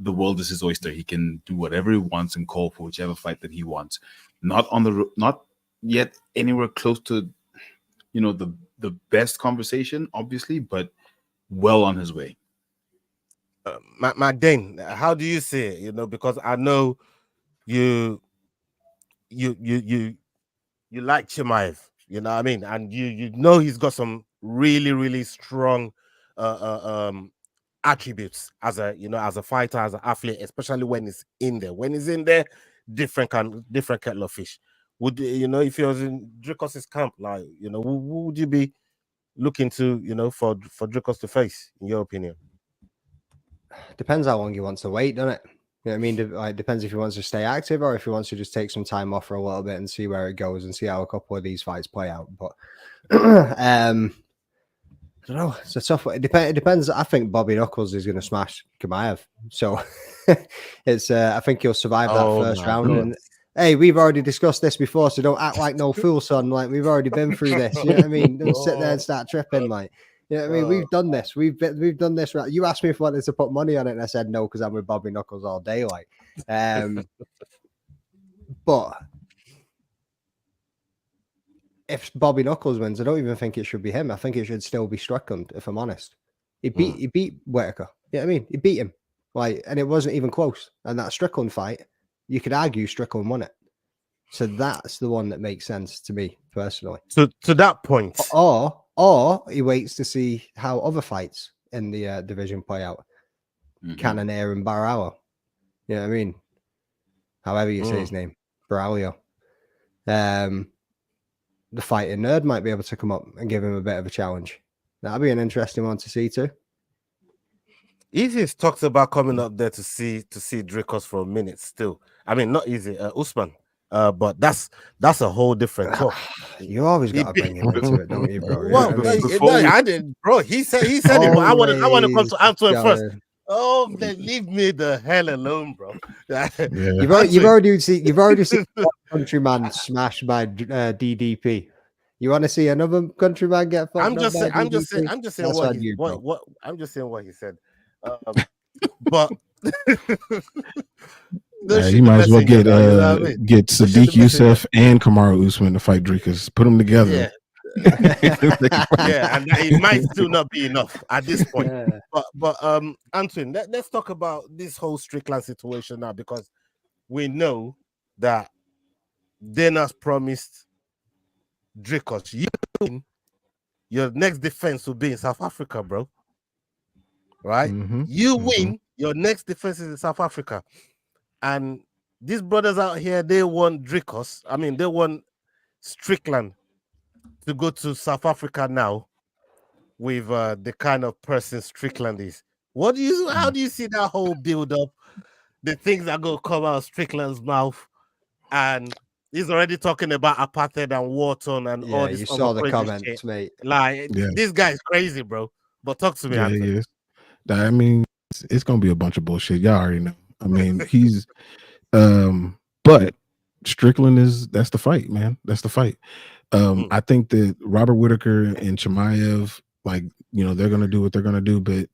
the world is his oyster. He can do whatever he wants and call for whichever fight that he wants. Not yet anywhere close to the best conversation, obviously, but well on his way. McDane, how do you see it? Because I know you like Chimaev, you know what I mean, and you know he's got some really, really strong attributes as a fighter, as an athlete, especially when he's in there. When he's in there, different kettle of fish. Would if he was in Dricos's camp, like who would you be looking to for Dricos to face, in your opinion? Depends how long he wants to wait, doesn't it? You know what I mean? It depends if he wants to stay active or if he wants to just take some time off for a little bit and see where it goes and see how a couple of these fights play out. But I don't know. It's a tough one. It depends. I think Bobby Knuckles is going to smash Chimaev. So it's. I think he'll survive that first round. And hey, we've already discussed this before, so don't act like no fool, son. Like, we've already been through this. You know what I mean? Don't sit there and start tripping, like. You know what I mean? We've done this. We've done this. Right? You asked me if I wanted to put money on it, and I said no because I'm with Bobby Knuckles all day. Like, but if Bobby Knuckles wins, I don't even think it should be him. I think it should still be Strickland. If I'm honest, he beat Whitaker. You know what I mean? He beat him. Like, and it wasn't even close. And that Strickland fight, you could argue Strickland won it. So that's the one that makes sense to me personally. So to that point, or he waits to see how other fights in the division play out. Cannonier and Baralho. You know what I mean? However you say his name, Baralho. The fighting nerd might be able to come up and give him a bit of a challenge. That'd be an interesting one to see too. Izzy's talked about coming up there to see Dricos for a minute still. I mean, not Izzy, Usman. But that's a whole different talk. You always got to bring him into it, don't you, bro? Well, I didn't, bro. He said it, but I want to come to Antoine first. Oh, then leave me the hell alone, bro. You've already seen countryman smashed by DDP. You want to see another countryman get fucked? I'm just saying what he said. But you might as well get Sadiq Youssef and Kamaru Usman to fight Dricos. Put them together. Yeah. Yeah, and it might still not be enough at this point. But Antoine, let's talk about this whole Strickland situation now, because we know that Dana's promised Dricos, your next defense will be in South Africa, bro. Right? You win, your next defense is in South Africa. And these brothers out here, they want Dricos. I mean, they want Strickland to go to South Africa now with the kind of person Strickland is. How do you see that whole build up? The things that go come out of Strickland's mouth, and he's already talking about apartheid and Wharton and all Yeah, this you other saw the crazy comments, shit. mate. Like Yeah. this guy is crazy, bro. But talk to me, Yeah, Anthony. he is. I mean, it's gonna be a bunch of bullshit. Y'all already know. I mean, he's but Strickland that's the fight, man. That's the fight. I think that Robert Whitaker and Chimaev, like, they're gonna do what they're gonna do, but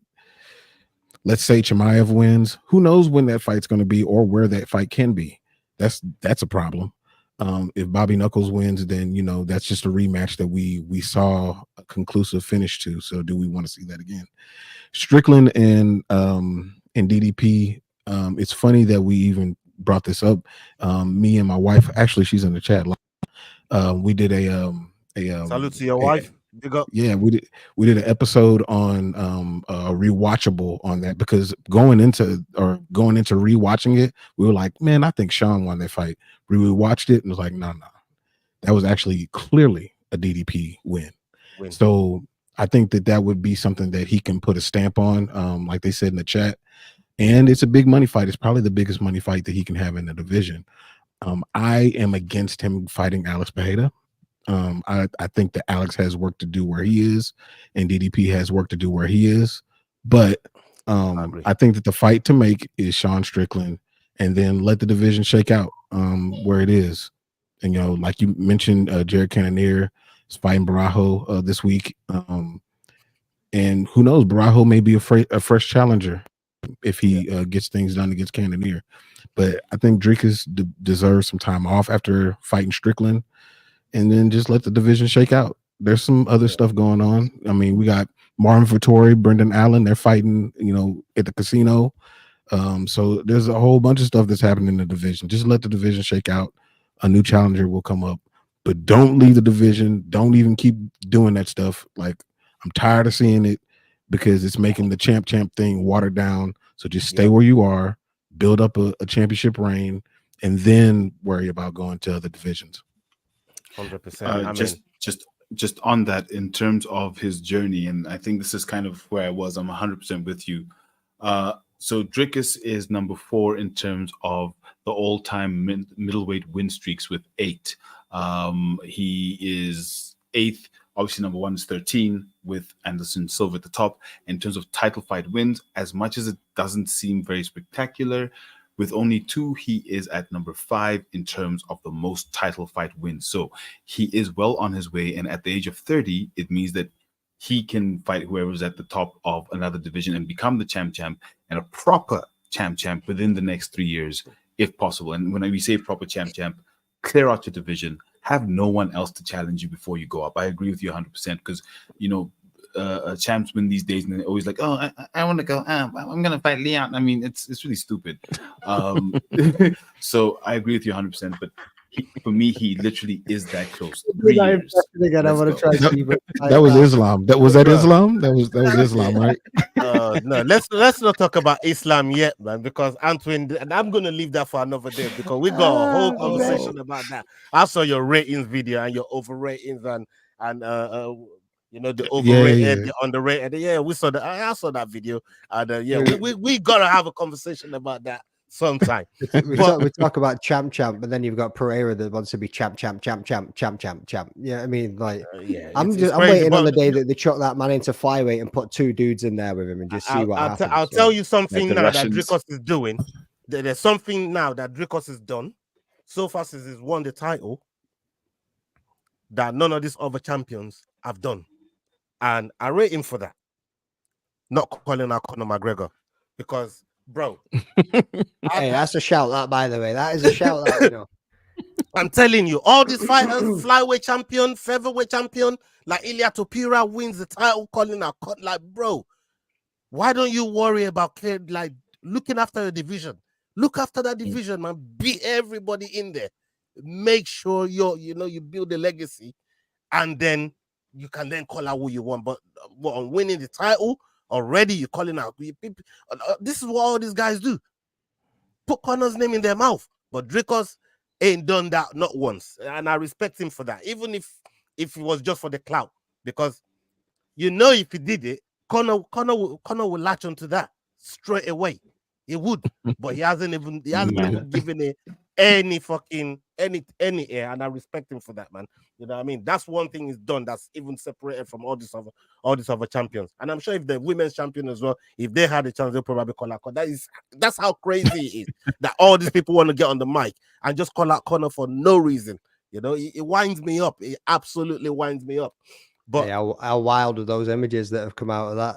let's say Chimaev wins. Who knows when that fight's gonna be or where that fight can be? That's a problem. If Bobby Knuckles wins, then that's just a rematch that we saw a conclusive finish to. So do we want to see that again? Strickland and DDP. It's funny that we even brought this up. Me and my wife, actually, she's in the chat. We did a salute to your wife. Big up. Yeah, we did an episode on rewatchable on that, because going into rewatching it, we were like, man, I think Sean won that fight. We rewatched it and was like, no, that was actually clearly a DDP win. So I think that would be something that he can put a stamp on, like they said in the chat. And it's a big money fight. It's probably the biggest money fight that he can have in the division. I am against him fighting Alex Pereira. I think that Alex has work to do where he is, and DDP has work to do where he is. But I think that the fight to make is Sean Strickland, and then let the division shake out where it is. And like you mentioned, Jared Cannonier is fighting Barajo this week, and who knows, Barajo may be a fresh challenger if he gets things done against Cannonier. But I think Dricus deserves some time off after fighting Strickland, and then just let the division shake out. There's some other stuff going on. I mean, we got Marvin Vettori, Brendan Allen. They're fighting, at the casino. So there's a whole bunch of stuff that's happening in the division. Just let the division shake out. A new challenger will come up, but don't leave the division. Don't even keep doing that stuff. Like, I'm tired of seeing it, because it's making the champ thing watered down. So just stay where you are, build up a championship reign, and then worry about going to other divisions. 100%. Just on that, in terms of his journey, and I think this is kind of where I was. I'm 100% with you. So Dricus is number 4 in terms of the all-time middleweight win streaks with 8. He is 8th. Obviously, number 1 is 13 with Anderson Silva at the top. In terms of title fight wins, as much as it doesn't seem very spectacular, with only 2, he is at number 5 in terms of the most title fight wins. So he is well on his way. And at the age of 30, it means that he can fight whoever's at the top of another division and become the champ and a proper champ within the next 3 years, if possible. And when we say proper champ, clear out your division. Have no one else to challenge you before you go up. I agree with you 100%, because, champs win these days and they're always like, oh, I want to go, I'm going to fight Leon. I mean, it's really stupid. So I agree with you 100%, but for me, he literally is that close. 3 years. Again, I want to try to keep it. That was Islam. That was Islam. That was Islam, right? No, let's not talk about Islam yet, man, because Antoine, and I'm gonna leave that for another day, because we got a whole conversation about that. I saw your ratings video and your overratings and the overrated, the underrated. Yeah, we saw that. I saw that video, and we gotta have a conversation about that sometime. we talk about champ, but then you've got Pereira that wants to be champ. Yeah, I mean, like, I'm waiting on the day that they chuck that man into flyweight and put 2 dudes in there with him and just see what happens. I'll tell you something now that Dricus is doing. There's something now that Dricus has done so far since he's won the title that none of these other champions have done, and I rate him for that. Not calling out Conor McGregor, because, bro, hey, that's a shout. That, by the way, that is a shout. That, I'm telling you, all these fighters, flyweight champion, featherweight champion, like Ilia Topuria wins the title, calling out, like, bro, why don't you worry about looking after the division? Look after that division, man. Beat everybody in there. Make sure you build a legacy, and then you can then call out who you want. But on winning the title already, you're calling out. This is what all these guys do. Put Conor's name in their mouth. But Dricus ain't done that not once, and I respect him for that. Even if it was just for the clout, because you know, if he did it, Connor will latch onto that straight away. He would, but he hasn't even given it any air, and I respect him for that, man. You know what I mean? That's one thing he's done that's even separated from all these other champions. And I'm sure if the women's champion as well, if they had a chance, they'll probably call out Connor. That's how crazy it is that all these people want to get on the mic and just call out Connor for no reason. You know, it winds me up. It absolutely winds me up. But how wild are those images that have come out of that?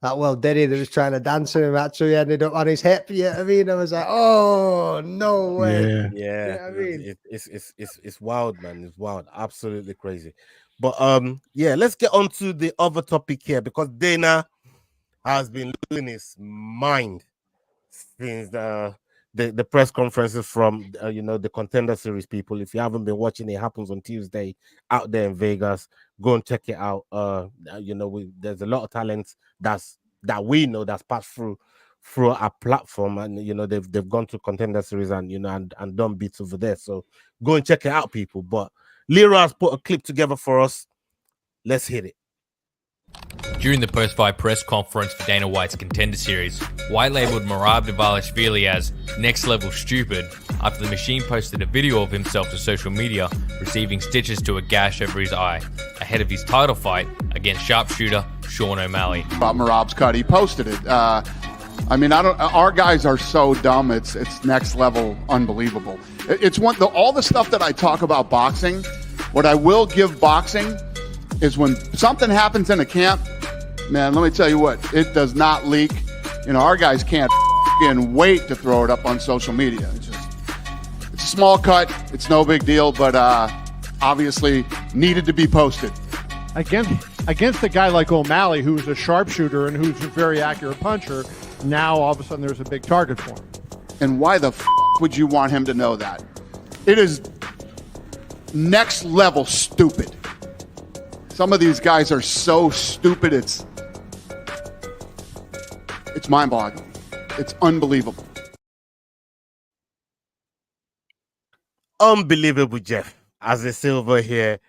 That Well Diddy that was trying to dance with him actually ended up on his hip. Yeah, I mean, I was like, oh no way. Yeah. I mean, It's wild, man. It's wild, absolutely crazy. But yeah, let's get on to the other topic here, because Dana has been losing his mind since the press conferences from the Contender Series people. If you haven't been watching, it happens on Tuesday out there in Vegas. Go and check it out. There's a lot of talent that we know that's passed through our platform, and they've gone to Contender Series and done beats over there. So go and check it out, people. But Lira has put a clip together for us. Let's hit it. During the post-fight press conference for Dana White's Contender Series, White labelled Merab Dvalishvili as next level stupid after the machine posted a video of himself to social media receiving stitches to a gash over his eye ahead of his title fight against sharpshooter Sean O'Malley. About Merab's cut, he posted it. Our guys are so dumb. It's next level unbelievable. It's all the stuff that I talk about boxing. What I will give boxing is when something happens in a camp, man, let me tell you what, it does not leak. Our guys can't wait to throw it up on social media. It's a small cut. It's no big deal, but obviously needed to be posted. Against a guy like O'Malley, who's a sharpshooter and who's a very accurate puncher, now all of a sudden there's a big target for him. And why the would you want him to know that? It is next level stupid. Some of these guys are so stupid, it's mind-boggling. It's unbelievable. Unbelievable, Jeff, as a silver here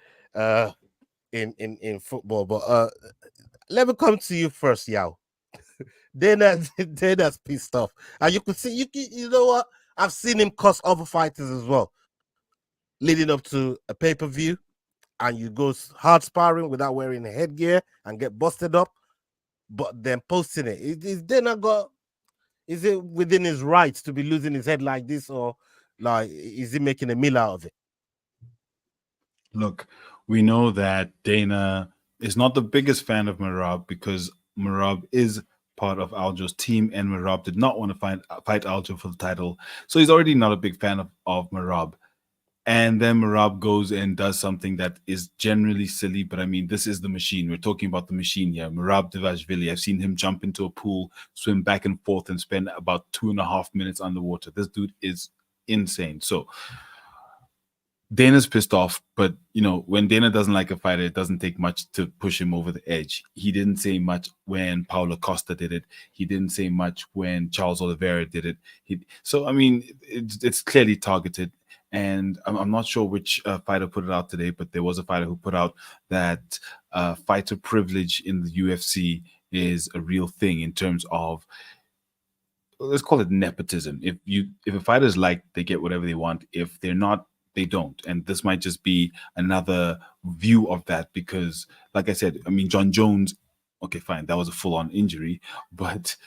in football. But let me come to you first, Yao. Dana's pissed off. And you could see, you know what? I've seen him cuss other fighters as well, leading up to a pay-per-view. And you go hard sparring without wearing a headgear and get busted up, but then posting it. Is it within his rights to be losing his head like this, or like is he making a meal out of it? Look, we know that Dana is not the biggest fan of Merab because Merab is part of Aljo's team, and Merab did not want to fight Aljo for the title. So he's already not a big fan of Merab. And then Merab goes and does something that is generally silly, but I mean, this is the machine. We're talking about the machine here. Merab Dvalishvili, I've seen him jump into a pool, swim back and forth, and spend about 2.5 minutes underwater. This dude is insane. So Dana's pissed off, but when Dana doesn't like a fighter, it doesn't take much to push him over the edge. He didn't say much when Paulo Costa did it. He didn't say much when Charles Oliveira did it. So I mean, it's clearly targeted. And I'm not sure which fighter put it out today, but there was a fighter who put out that fighter privilege in the UFC is a real thing in terms of, let's call it nepotism. If a fighter's liked, they get whatever they want. If they're not, they don't. And this might just be another view of that because, like I said, I mean, John Jones, okay, fine, that was a full-on injury, but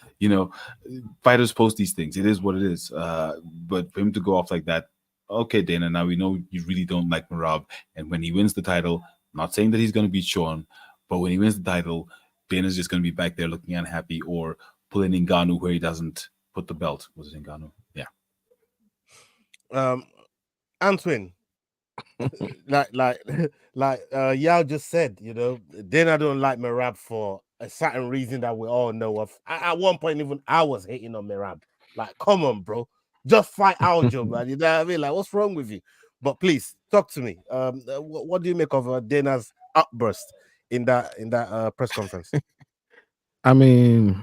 fighters post these things. It is what it is. But for him to go off like that, okay, Dana, now we know you really don't like Merab. And when he wins the title, I'm not saying that he's going to beat Sean, but when he wins the title, Dana's just going to be back there looking unhappy or pulling Ngannou where he doesn't put the belt. Was it Ngannou? Yeah. Antoine, like Yao just said, Dana don't like Merab for a certain reason that we all know of. At one point, even I was hating on Merab. Like, come on, bro. Just fight Aljo, man. You know what I mean? Like, what's wrong with you? But please talk to me. What do you make of Dana's outburst in that press conference? I mean,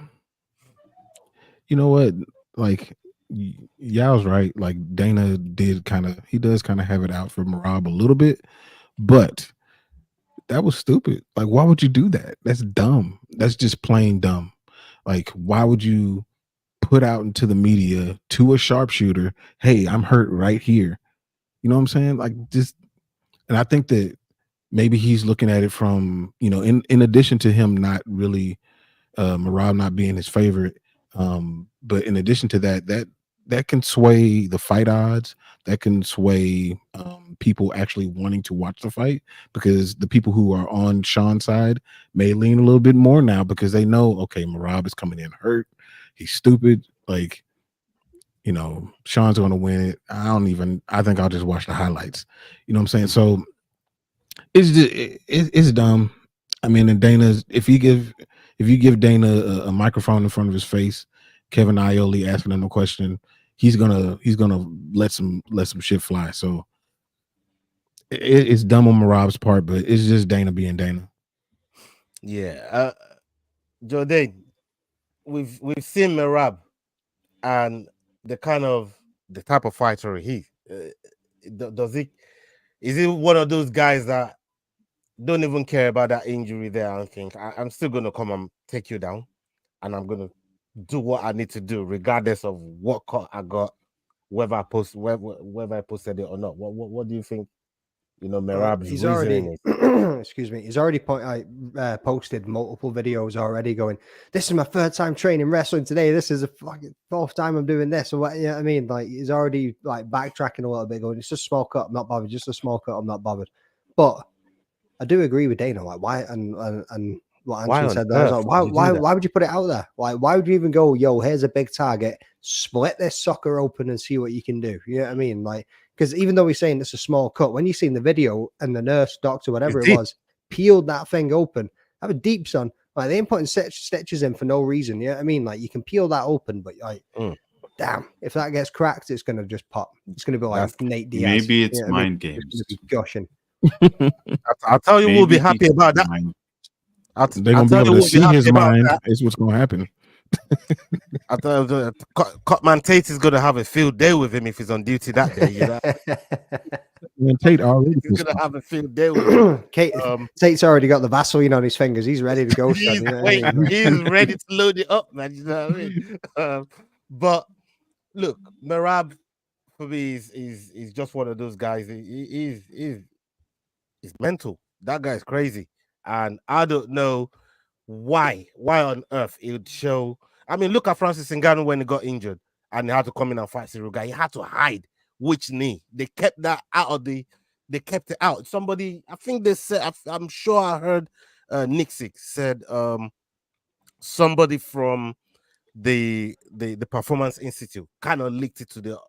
you know what? Like, Yao's right. Like, Dana does kind of have it out for Merab a little bit, but that was stupid. Like, why would you do that? That's dumb. That's just plain dumb. Like, why would you put out into the media to a sharpshooter, hey, I'm hurt right here? You know what I'm saying? Like, just, and I think that maybe he's looking at it from, you know, in addition to him not really Merab not being his favorite, but in addition to that can sway the fight odds, that can sway people actually wanting to watch the fight, because the people who are on Sean's side may lean a little bit more now because they know, okay, Merab is coming in hurt, he's stupid, like, you know, Sean's going to win it. I think I'll just watch the highlights. You know what I'm saying? So it's dumb. I mean, and if you give Dana a microphone in front of his face, Kevin Iole asking him a question, he's gonna let some shit fly. So it's dumb on Merab's part, but it's just Dana being Dana. Yeah, Jordan, we've seen Merab and the type of fighter he is he one of those guys that don't even care about that injury there and think I'm still gonna come and take you down, and I'm gonna do what I need to do regardless of what cut I got, whether I posted it or not. What do you think? You know, Merab's he's reasoning already excuse me, he's already posted multiple videos already going, this is my third time training wrestling today, this is a fucking fourth time I'm doing this, or what, you know what I mean? Like, he's already like backtracking a little bit, going, it's just a small cut, I'm not bothered, just a small cut, I'm not bothered. But I do agree with Dana, like, why and what Anthony said there, like, why would you put it out there? Like, why would you even go, yo, here's a big target, split this sucker open and see what you can do? You know what I mean? Like, because even though he's saying it's a small cut, when you've seen the video and the nurse, doctor, whatever it was, peeled that thing open, have a deep, son. Like, they ain't putting stitches in for no reason. You know what I mean? Like, you can peel that open, but like, damn, if that gets cracked, it's gonna just pop. It's gonna be like Nate Diaz. Maybe it's you know mind games. Gushing. I'll tell you, we'll be happy about that. They're gonna be able to see his mind. Is what's gonna happen. I thought Cutman Tate is gonna have a field day with him if he's on duty that day. You know, Tate already. He's gonna have a field day with him. Tate's already got the Vaseline on his fingers. He's ready to go. He's ready to load it up, man. You know what I mean? But look, Merab for me is just one of those guys. He's mental. That guy's crazy, and I don't know why on earth it would show. I mean, look at Francis Ngannou when he got injured and he had to come in and fight Cyril Gane. He had to hide which knee. They kept that out of they kept it out. Somebody, I think they said, I'm sure I heard Nick Sick said somebody from the Performance Institute kind of leaked it to the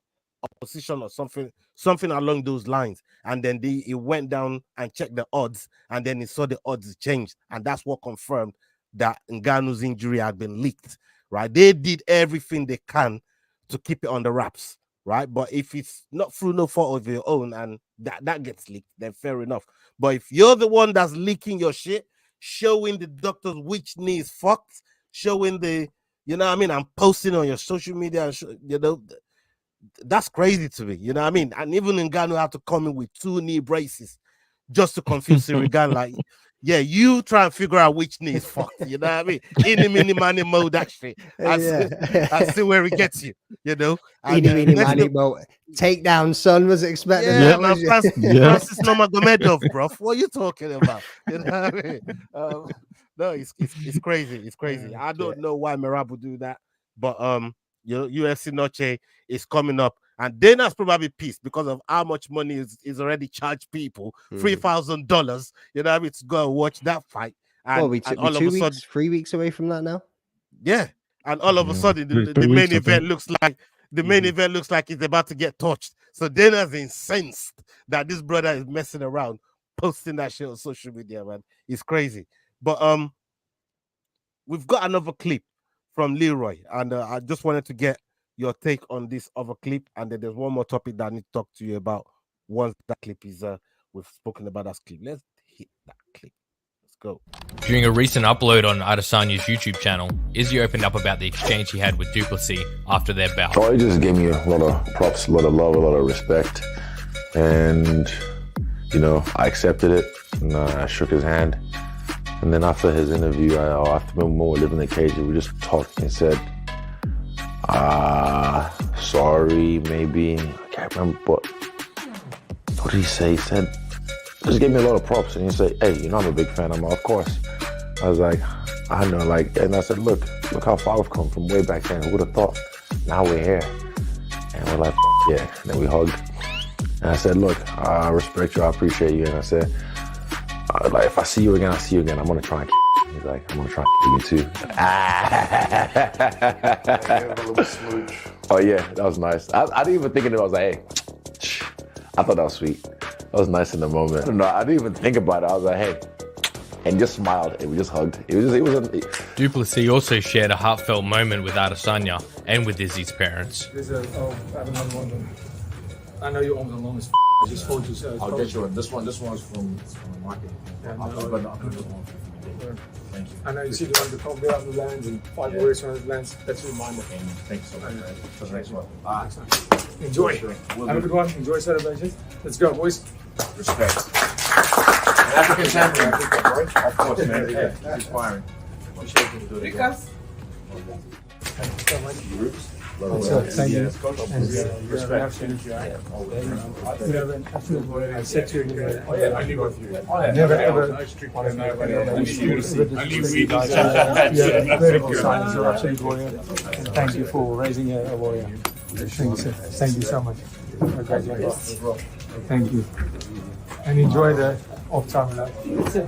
opposition or something along those lines, and then he went down and checked the odds, and then he saw the odds changed, and that's what confirmed that Ngannou's injury had been leaked. Right, they did everything they can to keep it on the wraps, right? But if it's not through no fault of your own and that gets leaked, then fair enough. But if you're the one that's leaking your shit, showing the doctors which knee is fucked, showing the, you know what I mean, and posting on your social media, and you know, that's crazy to me, you know what I mean? And even Ngannou had to come in with 2 knee braces just to confuse Cyril Gane. Like, yeah, you try and figure out which knee is fucked, you know what I mean? Any mini money mode, actually. I see where it gets you, you know? Any money mode. Takedown, son, was expected. Yeah, man, Francis Nomagomedov, bro. What are you talking about? You know what I mean? No, it's crazy. It's crazy. I don't know why Merab would do that, but UFC Noche is coming up, and Dana's probably pissed because of how much money is already charged people, $3,000. You know what I mean, to go and watch that fight. And, we and all of a sudden, 3 weeks away from that now. Yeah, and all of a sudden, the main event looks like event looks like it's about to get touched. So Dana's incensed that this brother is messing around, posting that shit on social media. Man, it's crazy. But we've got another clip from Leroy, and I just wanted to get your take on this other clip, and then there's one more topic that I need to talk to you about once that clip is we've spoken about that clip. Let's hit that clip. Let's go. During a recent upload on Adesanya's YouTube channel, Izzy opened up about the exchange he had with Plessis after their bout. Oh, he just gave me a lot of props, a lot of love, a lot of respect, and you know, I accepted it. and I shook his hand. And then after his interview, after when we were living in the cage, we just talked and said, sorry, maybe. I can't remember, but what did he say? He said, just gave me a lot of props. And he said, hey, you know I'm a big fan. I'm like, of course. I was like, I know, like, and I said, look how far we've come from way back then. Who would have thought? Now we're here. And we're like, yeah. And then we hugged. And I said, look, I respect you, I appreciate you. And I said, like, if I see you again, I'll see you again. I'm gonna try and kill you. He's like, I'm gonna try and kill you too. Oh yeah, that was nice. I didn't even think of it. I was like, hey, I thought that was sweet. That was nice in the moment. I don't know, I didn't even think about it. I was like, hey, and just smiled and we just hugged. Du Plessis also shared a heartfelt moment with Adesanya and with Izzy's parents. I have another one. I know you own the longest. I just told you so. I'll get you one. This one's from marketing. Yeah, I'll put one for you. Thank you. I know you see the one that come out of the lands and 5 words from the lands. That's a reminder. Thank you so much. That's a nice one. Enjoy. Have a good one. Enjoy celebration. Let's go, boys. Respect. African champion. Of course, man. Yeah, inspiring. Appreciate you to do it again. Thank you so much. Thank you. Respect. I said to you, I knew both of you. Never ever. Vertical silence, you're absolute warrior. And thank you for raising a warrior. Thank you so much. Thank you. And enjoy the off time with that.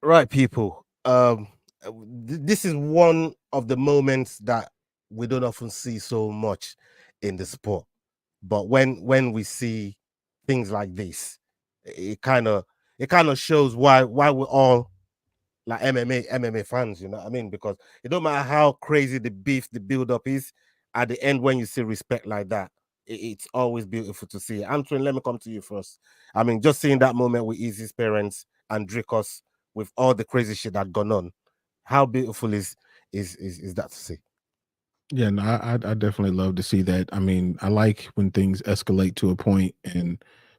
Right, people. This is one of the moments that we don't often see so much in the sport. But when we see things like this, it kind of shows why we're all like MMA fans. You know what I mean? Because it don't matter how crazy the beef, the build up is. At the end, when you see respect like that, it's always beautiful to see. Antoine, let me come to you first. I mean, just seeing that moment with Izzy's parents and Dricos, with all the crazy shit that gone on, how beautiful is that to see? Yeah, no, I definitely love to see that. I mean, I like when things escalate to a point,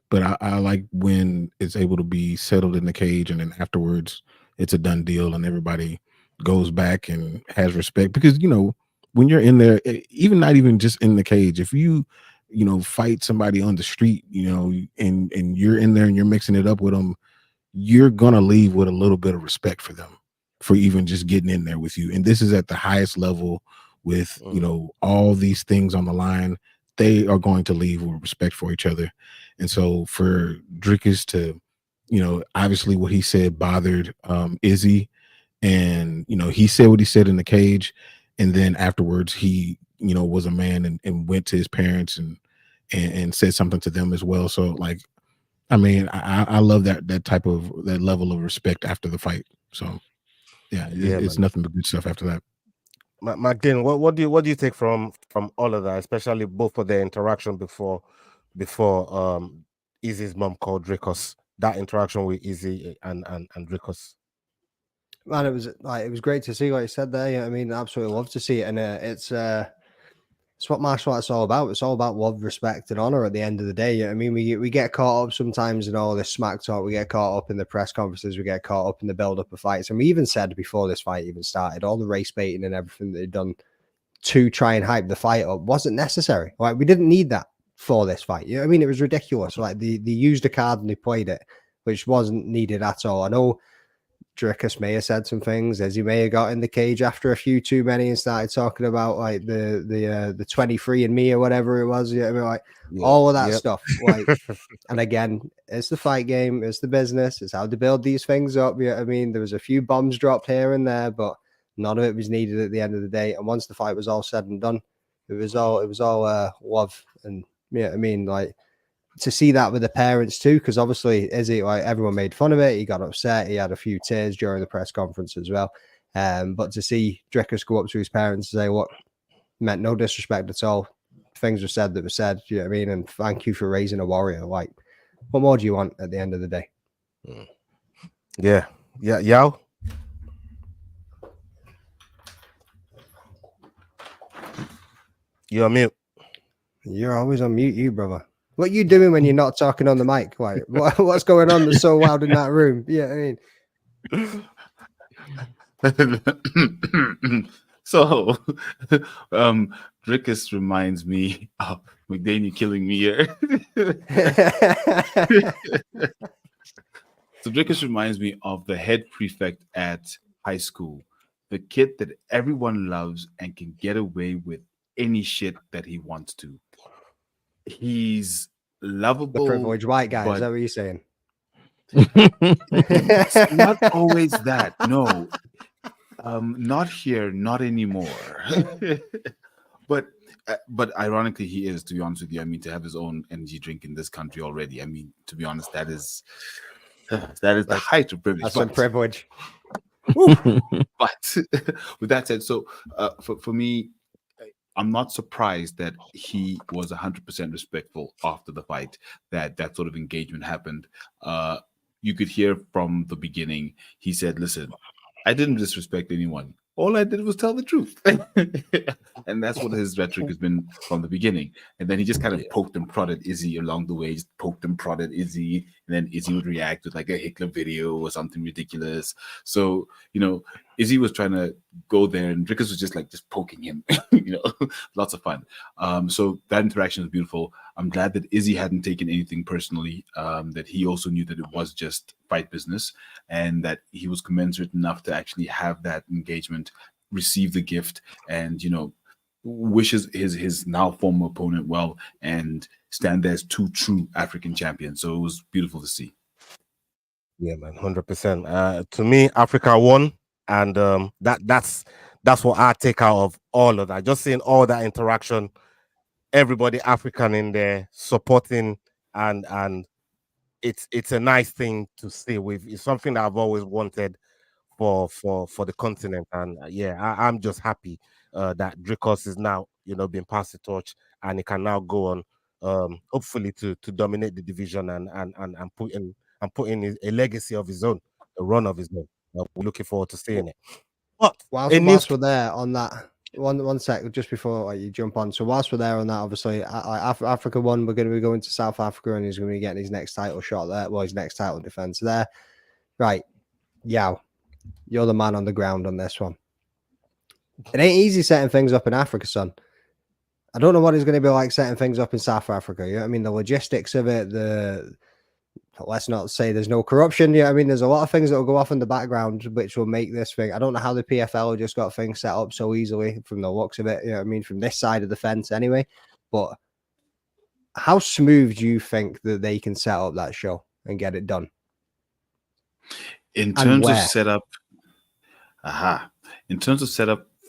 but I like when it's able to be settled in the cage, and then afterwards it's a done deal, and everybody goes back and has respect. Because when you're in there, even not even just in the cage, if you fight somebody on the street, and you're in there and you're mixing it up with them, you're gonna leave with a little bit of respect for them for even just getting in there with you. And this is at the highest level with all these things on the line. They are going to leave with respect for each other. And so for Dricus to obviously what he said bothered Izzy, and he said what he said in the cage, and then afterwards he was a man and went to his parents and said something to them as well. So like, I mean, I love that level of respect after the fight. So yeah, it's nothing but good stuff after that. Magdalene, what do you take from all of that, especially both of their interaction before Izzy's mom called Dricos, that interaction with Izzy and Dricos? Man, it was great to see, like you said there. Yeah, I mean, absolutely love to see it, and it's what martial arts is all about. It's all about love, respect, and honor. At the end of the day, I mean, we get caught up sometimes in all this smack talk. We get caught up in the press conferences. We get caught up in the build-up of fights. And we even said before this fight even started, all the race baiting and everything that they'd done to try and hype the fight up wasn't necessary. Like, we didn't need that for this fight. You know what I mean? It was ridiculous. Like, they used a card and they played it, which wasn't needed at all. I know Dricus may have said some things, as he may have got in the cage after a few too many and started talking about like the 23 and me or whatever it was. You know, I mean, like all of that stuff. Like, and again, it's the fight game, it's the business, it's how to build these things up. You know what I mean? There was a few bombs dropped here and there, but none of it was needed at the end of the day. And once the fight was all said and done, it was all love. And yeah, I mean, like, to see that with the parents too, because obviously Izzy, like, everyone made fun of it. He got upset. He had a few tears during the press conference as well. But to see Dricus go up to his parents and say, "What meant no disrespect at all. Things were said that were said." You know what I mean? And thank you for raising a warrior. Like, what more do you want at the end of the day? Yeah. Yao. You're on mute. You're always on mute, you brother. What you doing when you're not talking on the mic? Like, what's going on that's so loud in that room? Yeah, I mean. So, Drickus reminds me of McDaniel killing me here. So Drickus reminds me of the head prefect at high school, the kid that everyone loves and can get away with any shit that he wants to. He's lovable. The privileged white guy, but is that what you're saying? it's not always that. No. Not here, not anymore. But ironically, he is, to be honest with you. I mean, to have his own energy drink in this country already. I mean, to be honest, that is the height of privilege. That's some privilege. But with that said, so for me, I'm not surprised that he was 100% respectful after the fight, that sort of engagement happened. You could hear from the beginning, he said, listen, I didn't disrespect anyone. All I did was tell the truth. And that's what his rhetoric has been from the beginning. And then he just kind of poked and prodded Izzy along the way, just poked and prodded Izzy. And then Izzy would react with like a Hitler video or something ridiculous. So, Izzy was trying to go there and Drickus was just poking him, lots of fun. So that interaction was beautiful. I'm glad that Izzy hadn't taken anything personally, that he also knew that it was just fight business and that he was commensurate enough to actually have that engagement, receive the gift, and, wishes his now former opponent well and stand there as two true African champions. So it was beautiful to see. Yeah, man, 100%. To me, Africa won, and that's what I take out of all of that. Just seeing all that interaction, everybody African in there supporting, and it's a nice thing to see. It's something that I've always wanted for the continent, and I'm just happy that Drickus is now being passed the torch, and he can now go on, hopefully to dominate the division and put in a legacy of his own, a run of his own. We're looking forward to seeing it. But whilst we're there on that, one sec, just before you jump on. So whilst we're there on that, obviously, Africa won. We're going to be going to South Africa, and he's going to be getting his next title shot there. Well, his next title defense there. Right, Yao, you're the man on the ground on this one. It ain't easy setting things up in Africa, son. I don't know what it's going to be like setting things up in South Africa. You know what I mean? The logistics of it, let's not say there's no corruption. I mean, there's a lot of things that will go off in the background which will make this thing. I don't know how the PFL just got things set up so easily from the looks of it. You know what I mean? From this side of the fence anyway. But how smooth do you think that they can set up that show and get it done? In terms of setup,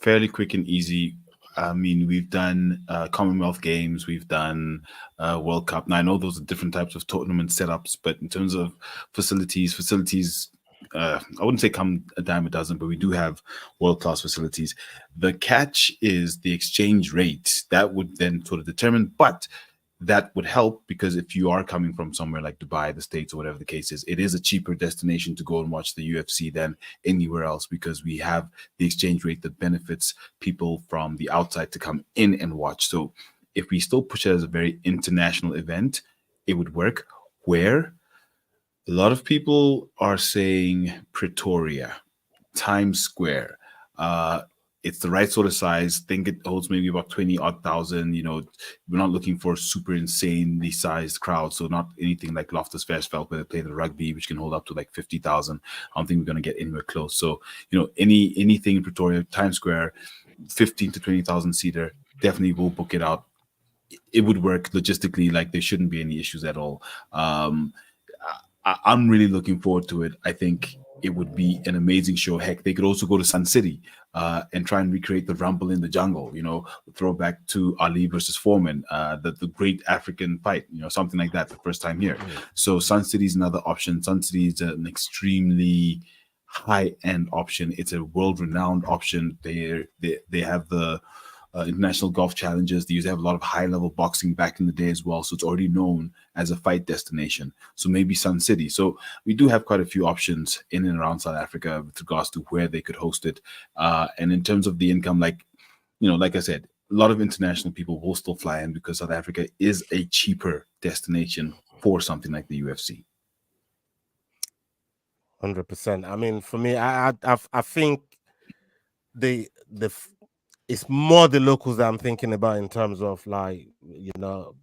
fairly quick and easy. I mean, we've done Commonwealth Games, we've done World Cup. Now, I know those are different types of tournament setups, but in terms of facilities, I wouldn't say come a dime a dozen, but we do have world-class facilities. The catch is the exchange rate. That would then sort of determine, but that would help because if you are coming from somewhere like Dubai, the States, or whatever the case is, it is a cheaper destination to go and watch the UFC than anywhere else because we have the exchange rate that benefits people from the outside to come in and watch. So if we still push it as a very international event, it would work. Where a lot of people are saying Pretoria, Times Square, it's the right sort of size. Think it holds maybe about 20,000. We're not looking for a super insanely sized crowd. So not anything like Loftus Versfeld where they play the rugby, which can hold up to like 50,000. I don't think we're going to get anywhere close. So, anything in Pretoria, Times Square, 15 to 20,000 seater, definitely will book it out. It would work logistically. Like there shouldn't be any issues at all. I'm really looking forward to it. I think it would be an amazing show. Heck, they could also go to Sun City and try and recreate the Rumble in the Jungle, throwback to Ali versus Foreman, the great African fight, something like that, the first time here. So Sun City is another option. Sun City is an extremely high-end option. It's a world-renowned option. They have the international golf challenges. They used to have a lot of high-level boxing back in the day as well, so it's already known as a fight destination. So maybe Sun City. So we do have quite a few options in and around South Africa with regards to where they could host it. And in terms of the income, like I said, lot of international people will still fly in because South Africa is a cheaper destination for something like the UFC. 100%. I mean, for me, I think it's more the locals that I'm thinking about in terms of, like, you know,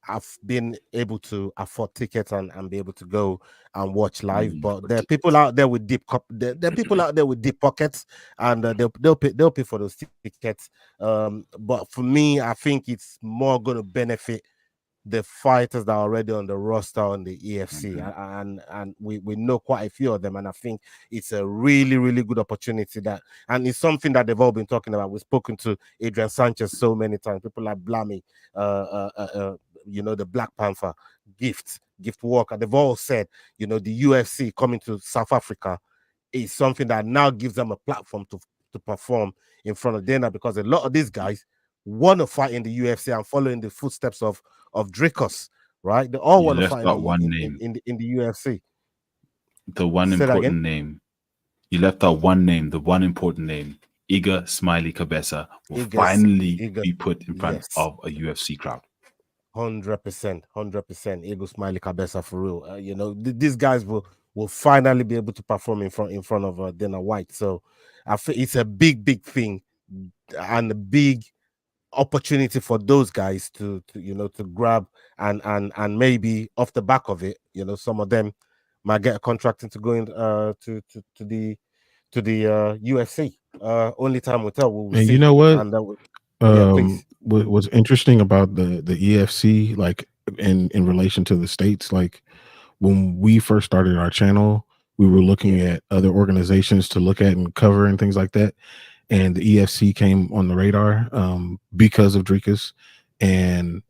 I've been able to afford tickets and be able to go and watch live, but there are people out there with deep there are people out there with deep pockets, and they'll pay for those tickets. But for me, I think it's more going to benefit the fighters that are already on the roster on the EFC, and we know quite a few of them, and I think it's a really good opportunity, that, and it's something that they've all been talking about. We've spoken to Adrian Sanchez so many times, people like Blammy, you know, the Black Panther, Gift Walker. They've all said, you know, the UFC coming to South Africa is something that now gives them a platform to perform in front of Dana, because a lot of these guys want to fight in the UFC and follow in the footsteps of Dricus, right? They all want to fight in the UFC. The one important name. You left out one name, the one important name. Iga Smiley Cabeza will finally be put in front of a UFC crowd. 100%. Iga Smiley Cabeza, for real. You know, these guys will finally be able to perform in front of Dana White. So I think it's a big thing, and a big opportunity for those guys to you know, to grab, and maybe off the back of it, you know, some of them might get a contract into going to the UFC. Only time will tell. We'll and see. you know what? Please. What's interesting about the EFC, like in relation to the States, like when we first started our channel, we were looking at other organizations to look at and cover and things like that. And the EFC came on the radar because of Dricus. And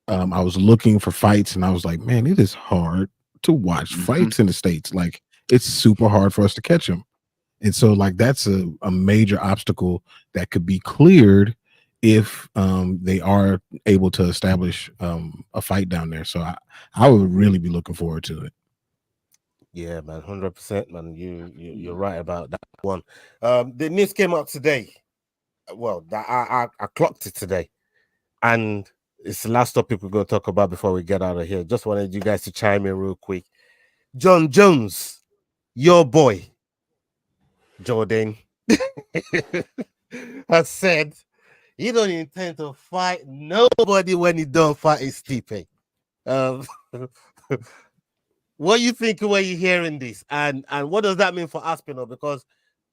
I was looking for fights, and I was like, man, it is hard to watch fights in the States. Like, it's super hard for us to catch them. And so, like, that's a major obstacle that could be cleared if they are able to establish a fight down there. So I would really be looking forward to it. Yeah, man, 100%, man. You're right about that one. The news came out today. Well, that I clocked it today, and it's the last topic we're going to talk about before we get out of here. Just wanted you guys to chime in real quick. John Jones, your boy, Jordan, has said he don't intend to fight nobody when he don't fight his Stipe. What you think when you're hearing this, and what does that mean for Aspinall? Because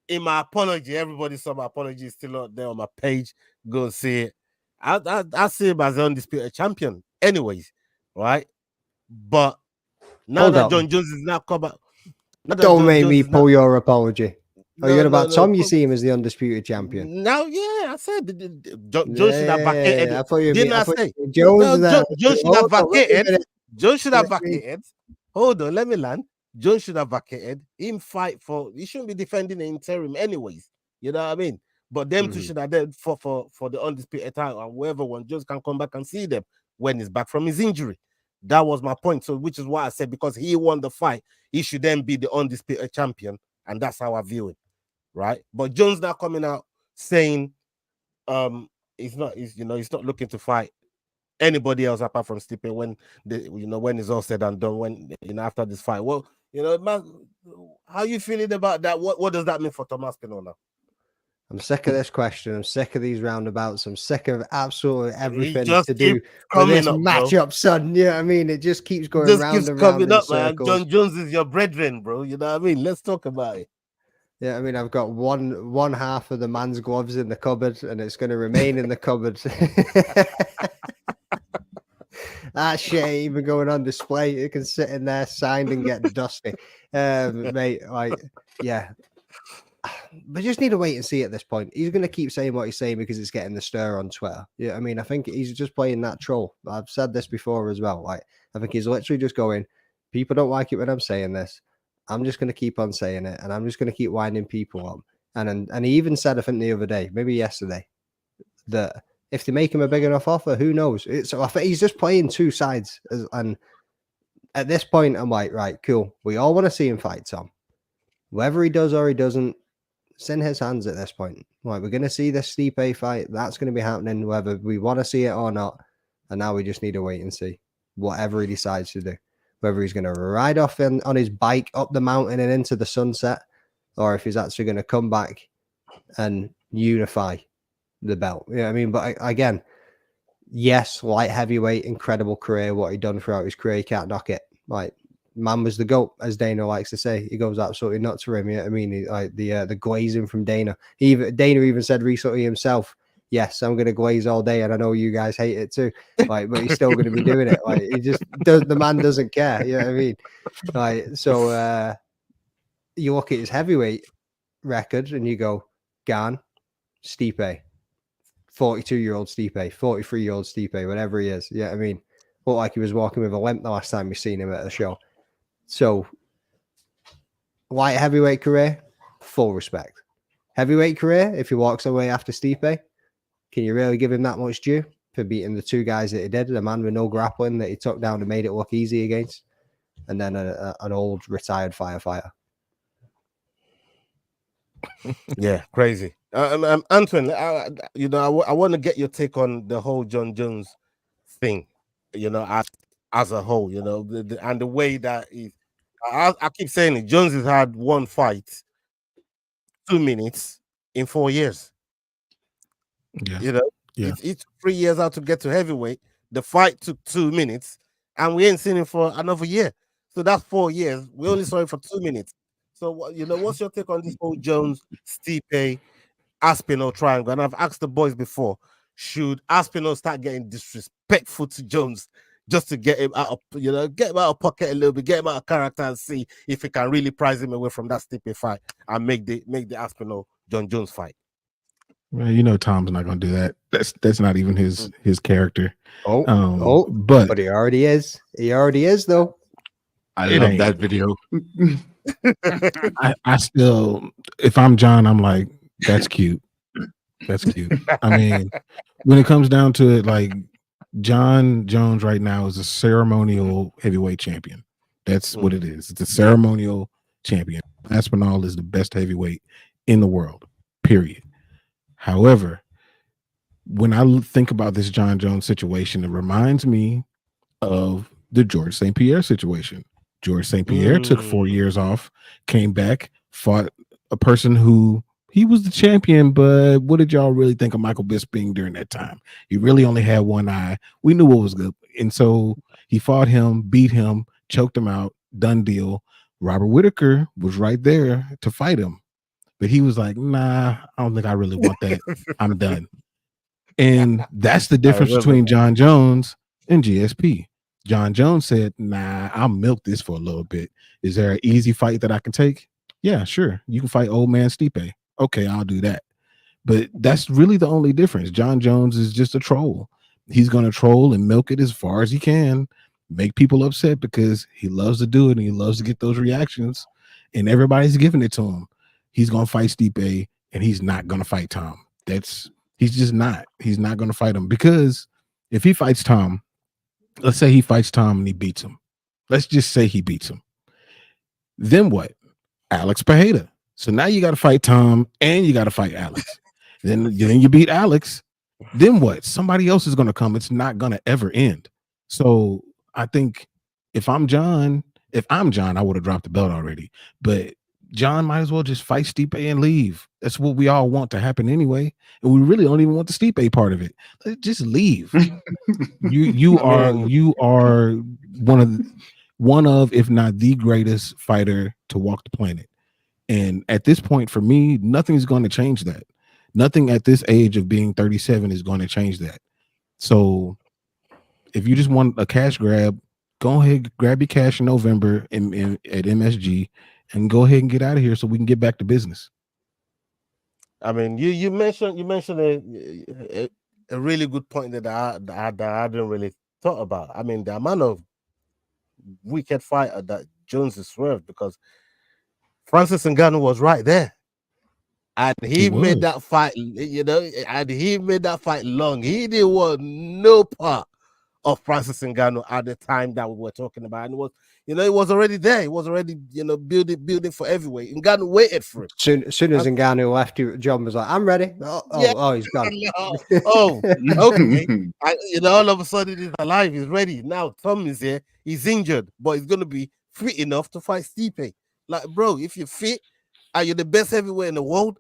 in my apology, everybody saw my apology is still out there on my page. Go see it. I see him as the undisputed champion, anyways, right? But now that John Jones is now come back, don't make me pull your apology. Are you about Tom? You see him as the undisputed champion? No, yeah, I said Jones should have vacated. I thought you didn't I say Jones? Jones should have vacated. Jones should have vacated. Hold on, let me land. Jones should have vacated. Him fight for. He shouldn't be defending the interim, anyways. You know what I mean? But them two should have done for the undisputed title, and whoever one Jones can come back and see them when he's back from his injury. That was my point. So, which is why I said, because he won the fight, he should then be the undisputed champion, and that's how I view it, right? But Jones now coming out saying, he's not looking to fight anybody else apart from Stipe when when it's all said and done, when after this fight. Well, man, how you feeling about that? What does that mean for Tom Aspinall now? I'm sick of this question. I'm sick of these roundabouts. I'm sick of absolutely everything to do with this matchup, son. You know what I mean? It just keeps going round and round in circles. John Jones is your brethren, bro. You know what I mean? Let's talk about it. Yeah, I mean, I've got one half of the man's gloves in the cupboard, and it's going to remain in the cupboard. That shit ain't even going on display. It can sit in there signed and get dusty. Mate, like, yeah. But just need to wait and see at this point. He's going to keep saying what he's saying because it's getting the stir on Twitter. Yeah, I mean, I think he's just playing that troll. I've said this before as well. Like, I think he's literally just going, people don't like it when I'm saying this. I'm just going to keep on saying it, and I'm just going to keep winding people up. And he even said, I think the other day, maybe yesterday, that if they make him a big enough offer, who knows? So I think he's just playing two sides. And at this point, I'm like, right, cool. We all want to see him fight Tom. Whether he does or he doesn't, It's in his hands at this point. Like, we're going to see this Stipe fight. That's going to be happening whether we want to see it or not. And now we just need to wait and see whatever he decides to do. Whether he's going to ride off on his bike up the mountain and into the sunset, or if he's actually going to come back and unify the belt. You know what I mean? But again, yes, light heavyweight, incredible career. What he done throughout his career, you can't knock it. Like, man was the GOAT, as Dana likes to say. He goes absolutely nuts for him. You know what I mean? Like the glazing from Dana. Dana even said recently himself, yes, I'm going to glaze all day, and I know you guys hate it too. Like, but he's still going to be doing it. Like, he just does. The man doesn't care. You know what I mean? Like, so you look at his heavyweight record, and you go, Gan, Stipe, 42-year-old Stipe, 43-year-old Stipe, whatever he is. Yeah, I mean, looked like he was walking with a limp the last time we seen him at a show. So, light heavyweight career, full respect. Heavyweight career, if he walks away after Stipe, can you really give him that much due for beating the two guys that he did? The man with no grappling that he took down and made it look easy against, and then an old retired firefighter. Yeah, crazy. Antoine, I want to get your take on the whole John Jones thing, as a whole, and the way that I keep saying it. Jones has had one fight, 2 minutes in 4 years. Yeah. It's 3 years out to get to heavyweight. The fight took 2 minutes, and we ain't seen him for another year. So that's 4 years. We only saw him for 2 minutes. So, what's your take on this whole Jones, Stipe, Aspinall triangle? And I've asked the boys before, should Aspinall start getting disrespectful to Jones just to get him out of, get him out of pocket a little bit, get him out of character, and see if he can really prize him away from that Stipe fight and make the Aspinall John Jones fight? Well, Tom's not going to do that. That's not even his character. But he already is. He already is, though. I love that video. I still, if I'm John, I'm like, that's cute. That's cute. I mean, when it comes down to it, like, John Jones right now is a ceremonial heavyweight champion. That's what it is. It's a ceremonial champion. Aspinall is the best heavyweight in the world, period. However, when I think about this John Jones situation, it reminds me of the George St. Pierre situation. George St. Pierre took 4 years off, came back, fought a person who he was the champion, but what did y'all really think of Michael Bisping during that time? He really only had one eye. We knew what was good. And so he fought him, beat him, choked him out, done deal. Robert Whittaker was right there to fight him. But he was like, nah, I don't think I really want that. I'm done. And that's the difference between John Jones and GSP. John Jones said, nah, I'll milk this for a little bit. Is there an easy fight that I can take? Yeah, sure. You can fight old man Stipe. Okay, I'll do that. But that's really the only difference. John Jones is just a troll. He's going to troll and milk it as far as he can, make people upset because he loves to do it and he loves to get those reactions, and everybody's giving it to him. He's going to fight Stipe and he's not going to fight Tom. He's just not. He's not going to fight him, because if he fights Tom, let's say he fights Tom and he beats him. Let's just say he beats him. Then what? Alex Pereira. So now you got to fight Tom and you got to fight Alex. then you beat Alex. Then what? Somebody else is going to come. It's not going to ever end. So I think if I'm John, I would have dropped the belt already. But John might as well just fight Stipe and leave. That's what we all want to happen anyway. And we really don't even want the Stipe part of it. Just leave. you are one of, if not the greatest fighter to walk the planet. And at this point, for me, nothing's going to change that. Nothing at this age of being 37 is going to change that. So if you just want a cash grab, go ahead, grab your cash in November at MSG and go ahead and get out of here so we can get back to business. I mean, you mentioned a really good point that I didn't really thought about. I mean, the amount of wicked fighter that Jones has swerved, because Francis Ngannou was right there, and he made that fight, and he made that fight long. He didn't want no part of Francis Ngannou at the time that we were talking about, and You know, it was already there. It was already, you know, building for heavyweight. Ngannou waited for it. As soon as Ngannou left, John was like, "I'm ready." He's gone. Okay. You know, all of a sudden he's alive. He's ready now. Tom is here. He's injured, but he's gonna be fit enough to fight Stipe. Like, bro, if you're fit and you're the best heavyweight in the world,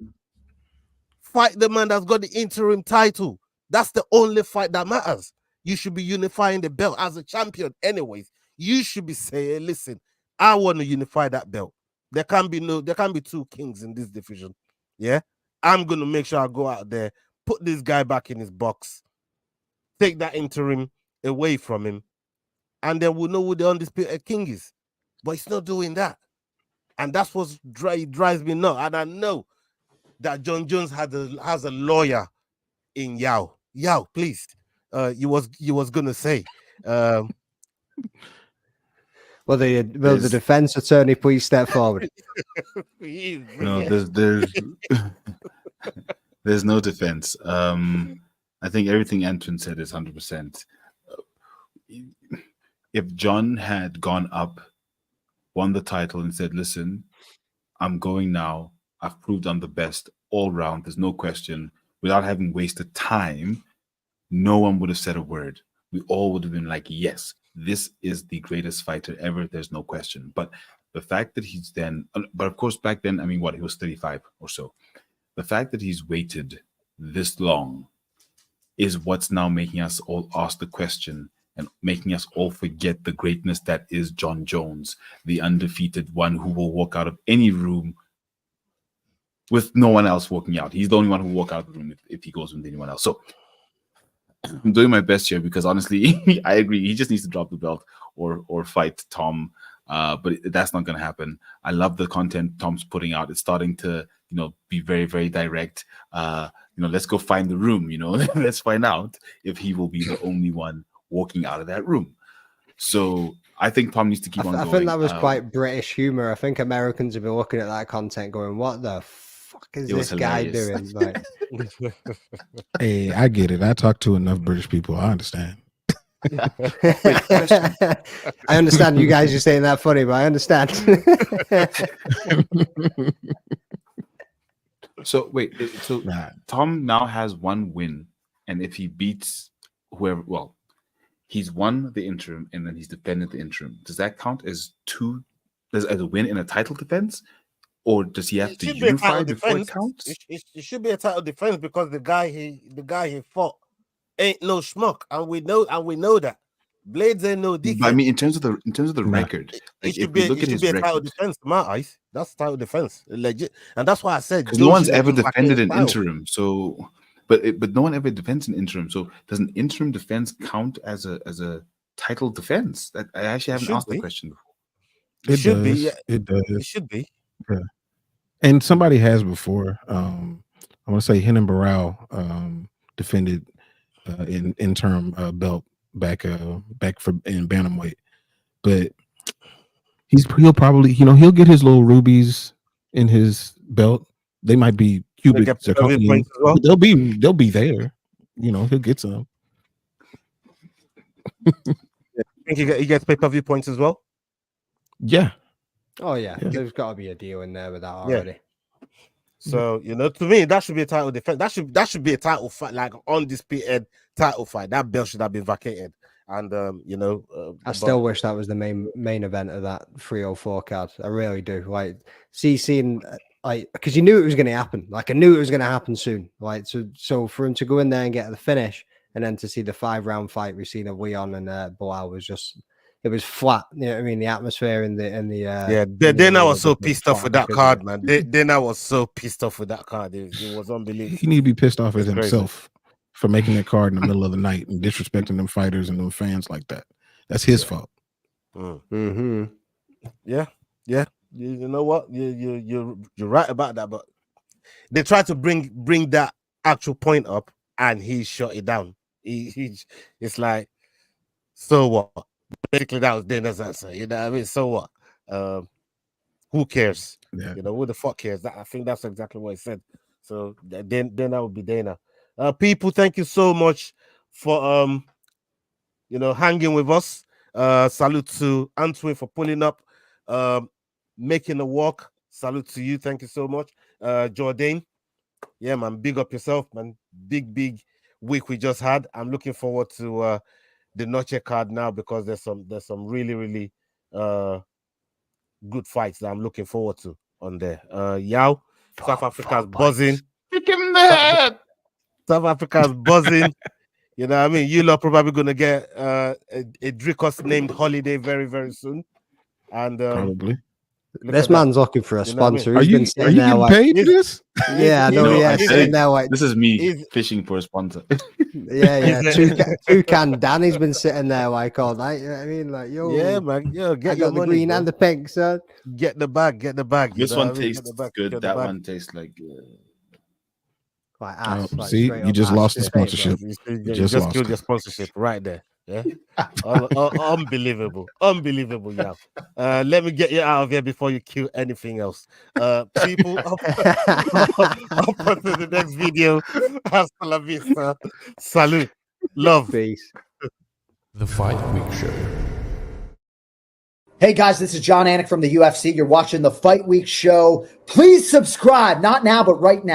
fight the man that's got the interim title. That's the only fight that matters. You should be unifying the belt as a champion, anyways. You should be saying, "Listen, I want to unify that belt. There can't be two kings in this division. Yeah, I'm gonna make sure I go out there, put this guy back in his box, take that interim away from him, and then we'll know who the undisputed king is." But he's not doing that, and that's what drives me nuts. And I know that John Jones has a lawyer in Yao. Yao, please. You was gonna say. Will the defense attorney please step forward? No, there's no defense. I think everything Anton said is 100%. If John had gone up, won the title, and said, "Listen, I'm going now. I've proved I'm the best all round. There's no question," without having wasted time, no one would have said a word. We all would have been like, "Yes, this is the greatest fighter ever. There's no question." But the fact that he's but of course, back then, I mean, he was 35 or so. The fact that he's waited this long is what's now making us all ask the question and making us all forget the greatness that is John Jones, the undefeated one who will walk out of any room with no one else walking out. He's the only one who will walk out of the room if he goes with anyone else. So I'm doing my best here because honestly, I agree. He just needs to drop the belt or fight Tom. But that's not going to happen. I love the content Tom's putting out. It's starting to, be very, very direct. Let's go find the room, let's find out if he will be the only one walking out of that room. So I think Tom needs to keep on going. I think that was quite British humor. I think Americans have been looking at that content going, "What the fuck is this guy doing?" Like, hey, I get it. I talk to enough British people. I understand. I understand you guys are saying that funny, but I understand. So wait, Tom now has one win, and if he beats whoever, he's won the interim and then he's defended the interim. Does that count as as a win in a title defense, or does he have to unify before it counts? It should be a title defense because the guy he fought ain't no schmuck, and we know that. Blades ain't no dickhead. I mean, in terms of the record, it should be a title defense to my eyes. That's title defense, legit, and that's why I said because no one's ever defended an interim. So, but no one ever defends an interim. So, does an interim defense count as a title defense? That I actually haven't asked the question before. It should be. Yeah. It does. It should be. Yeah. And somebody has before. I want to say Henan Barrow defended in interim belt back in bantamweight, but he'll probably he'll get his little rubies in his belt. They might be cubic zirconium. Well. They'll be there. He'll get some. Think he gets pay-per-view points as well? Yeah. Oh yeah. There's got to be a deal in there with that already. Yeah. So to me, that should be a title defense. That should be a title fight, like undisputed title fight. That belt should have been vacated. And I still wish that was the main event of that 304 card. I really do. Like, seeing because you knew it was going to happen. Like, I knew it was going to happen soon. Like, so for him to go in there and get the finish, and then to see the 5-round fight we've seen of Leon and Bilal was just. It was flat, you know what I mean? The atmosphere and the Then I was so pissed off with that card, man. Then I was so pissed off with that card. It was unbelievable. He need to be pissed off at himself for making that card in the middle of the night and disrespecting them fighters and them fans like that. That's his fault. Mm-hmm. Yeah. You know what? You're right about that, but they tried to bring that actual point up, and he shut it down. It's like, so what? Basically, that was Dana's answer. You know what I mean? So what? Who cares? Yeah. Who the fuck cares? I think that's exactly what he said. So then that would be Dana. People, thank you so much for hanging with us. Salute to Antwin for pulling up, making a walk. Salute to you. Thank you so much. Jordan. Yeah, man. Big up yourself, man. Big week we just had. I'm looking forward to the Noche card now because there's some really good fights that I'm looking forward to on there. Yao, South Africa's buzzing. Kick him in the head. South Africa's buzzing. You know what I mean? You lot probably gonna get a Dricos named holiday very soon. And probably. This man's looking for a sponsor. Are you getting paid for this? Yeah, no, yeah, sitting there like this is me fishing for a sponsor. Yeah. Toucan Danny's been sitting there like all night. You know what I mean? Like, yo, yeah, man, yo, get I your got the money, green bro. and the pink, son. Get the bag. This one tastes good. That one tastes like. Like ass, like see, you just lost the sponsorship. You just killed your sponsorship right there. Yeah, unbelievable, yeah. Let me get you out of here before you kill anything else. People, up to the next video. Hasta la vista. Salute, love, peace. The Fight Week Show. Hey guys, this is John Anik from the UFC. You're watching the Fight Week Show. Please subscribe, not now, but right now.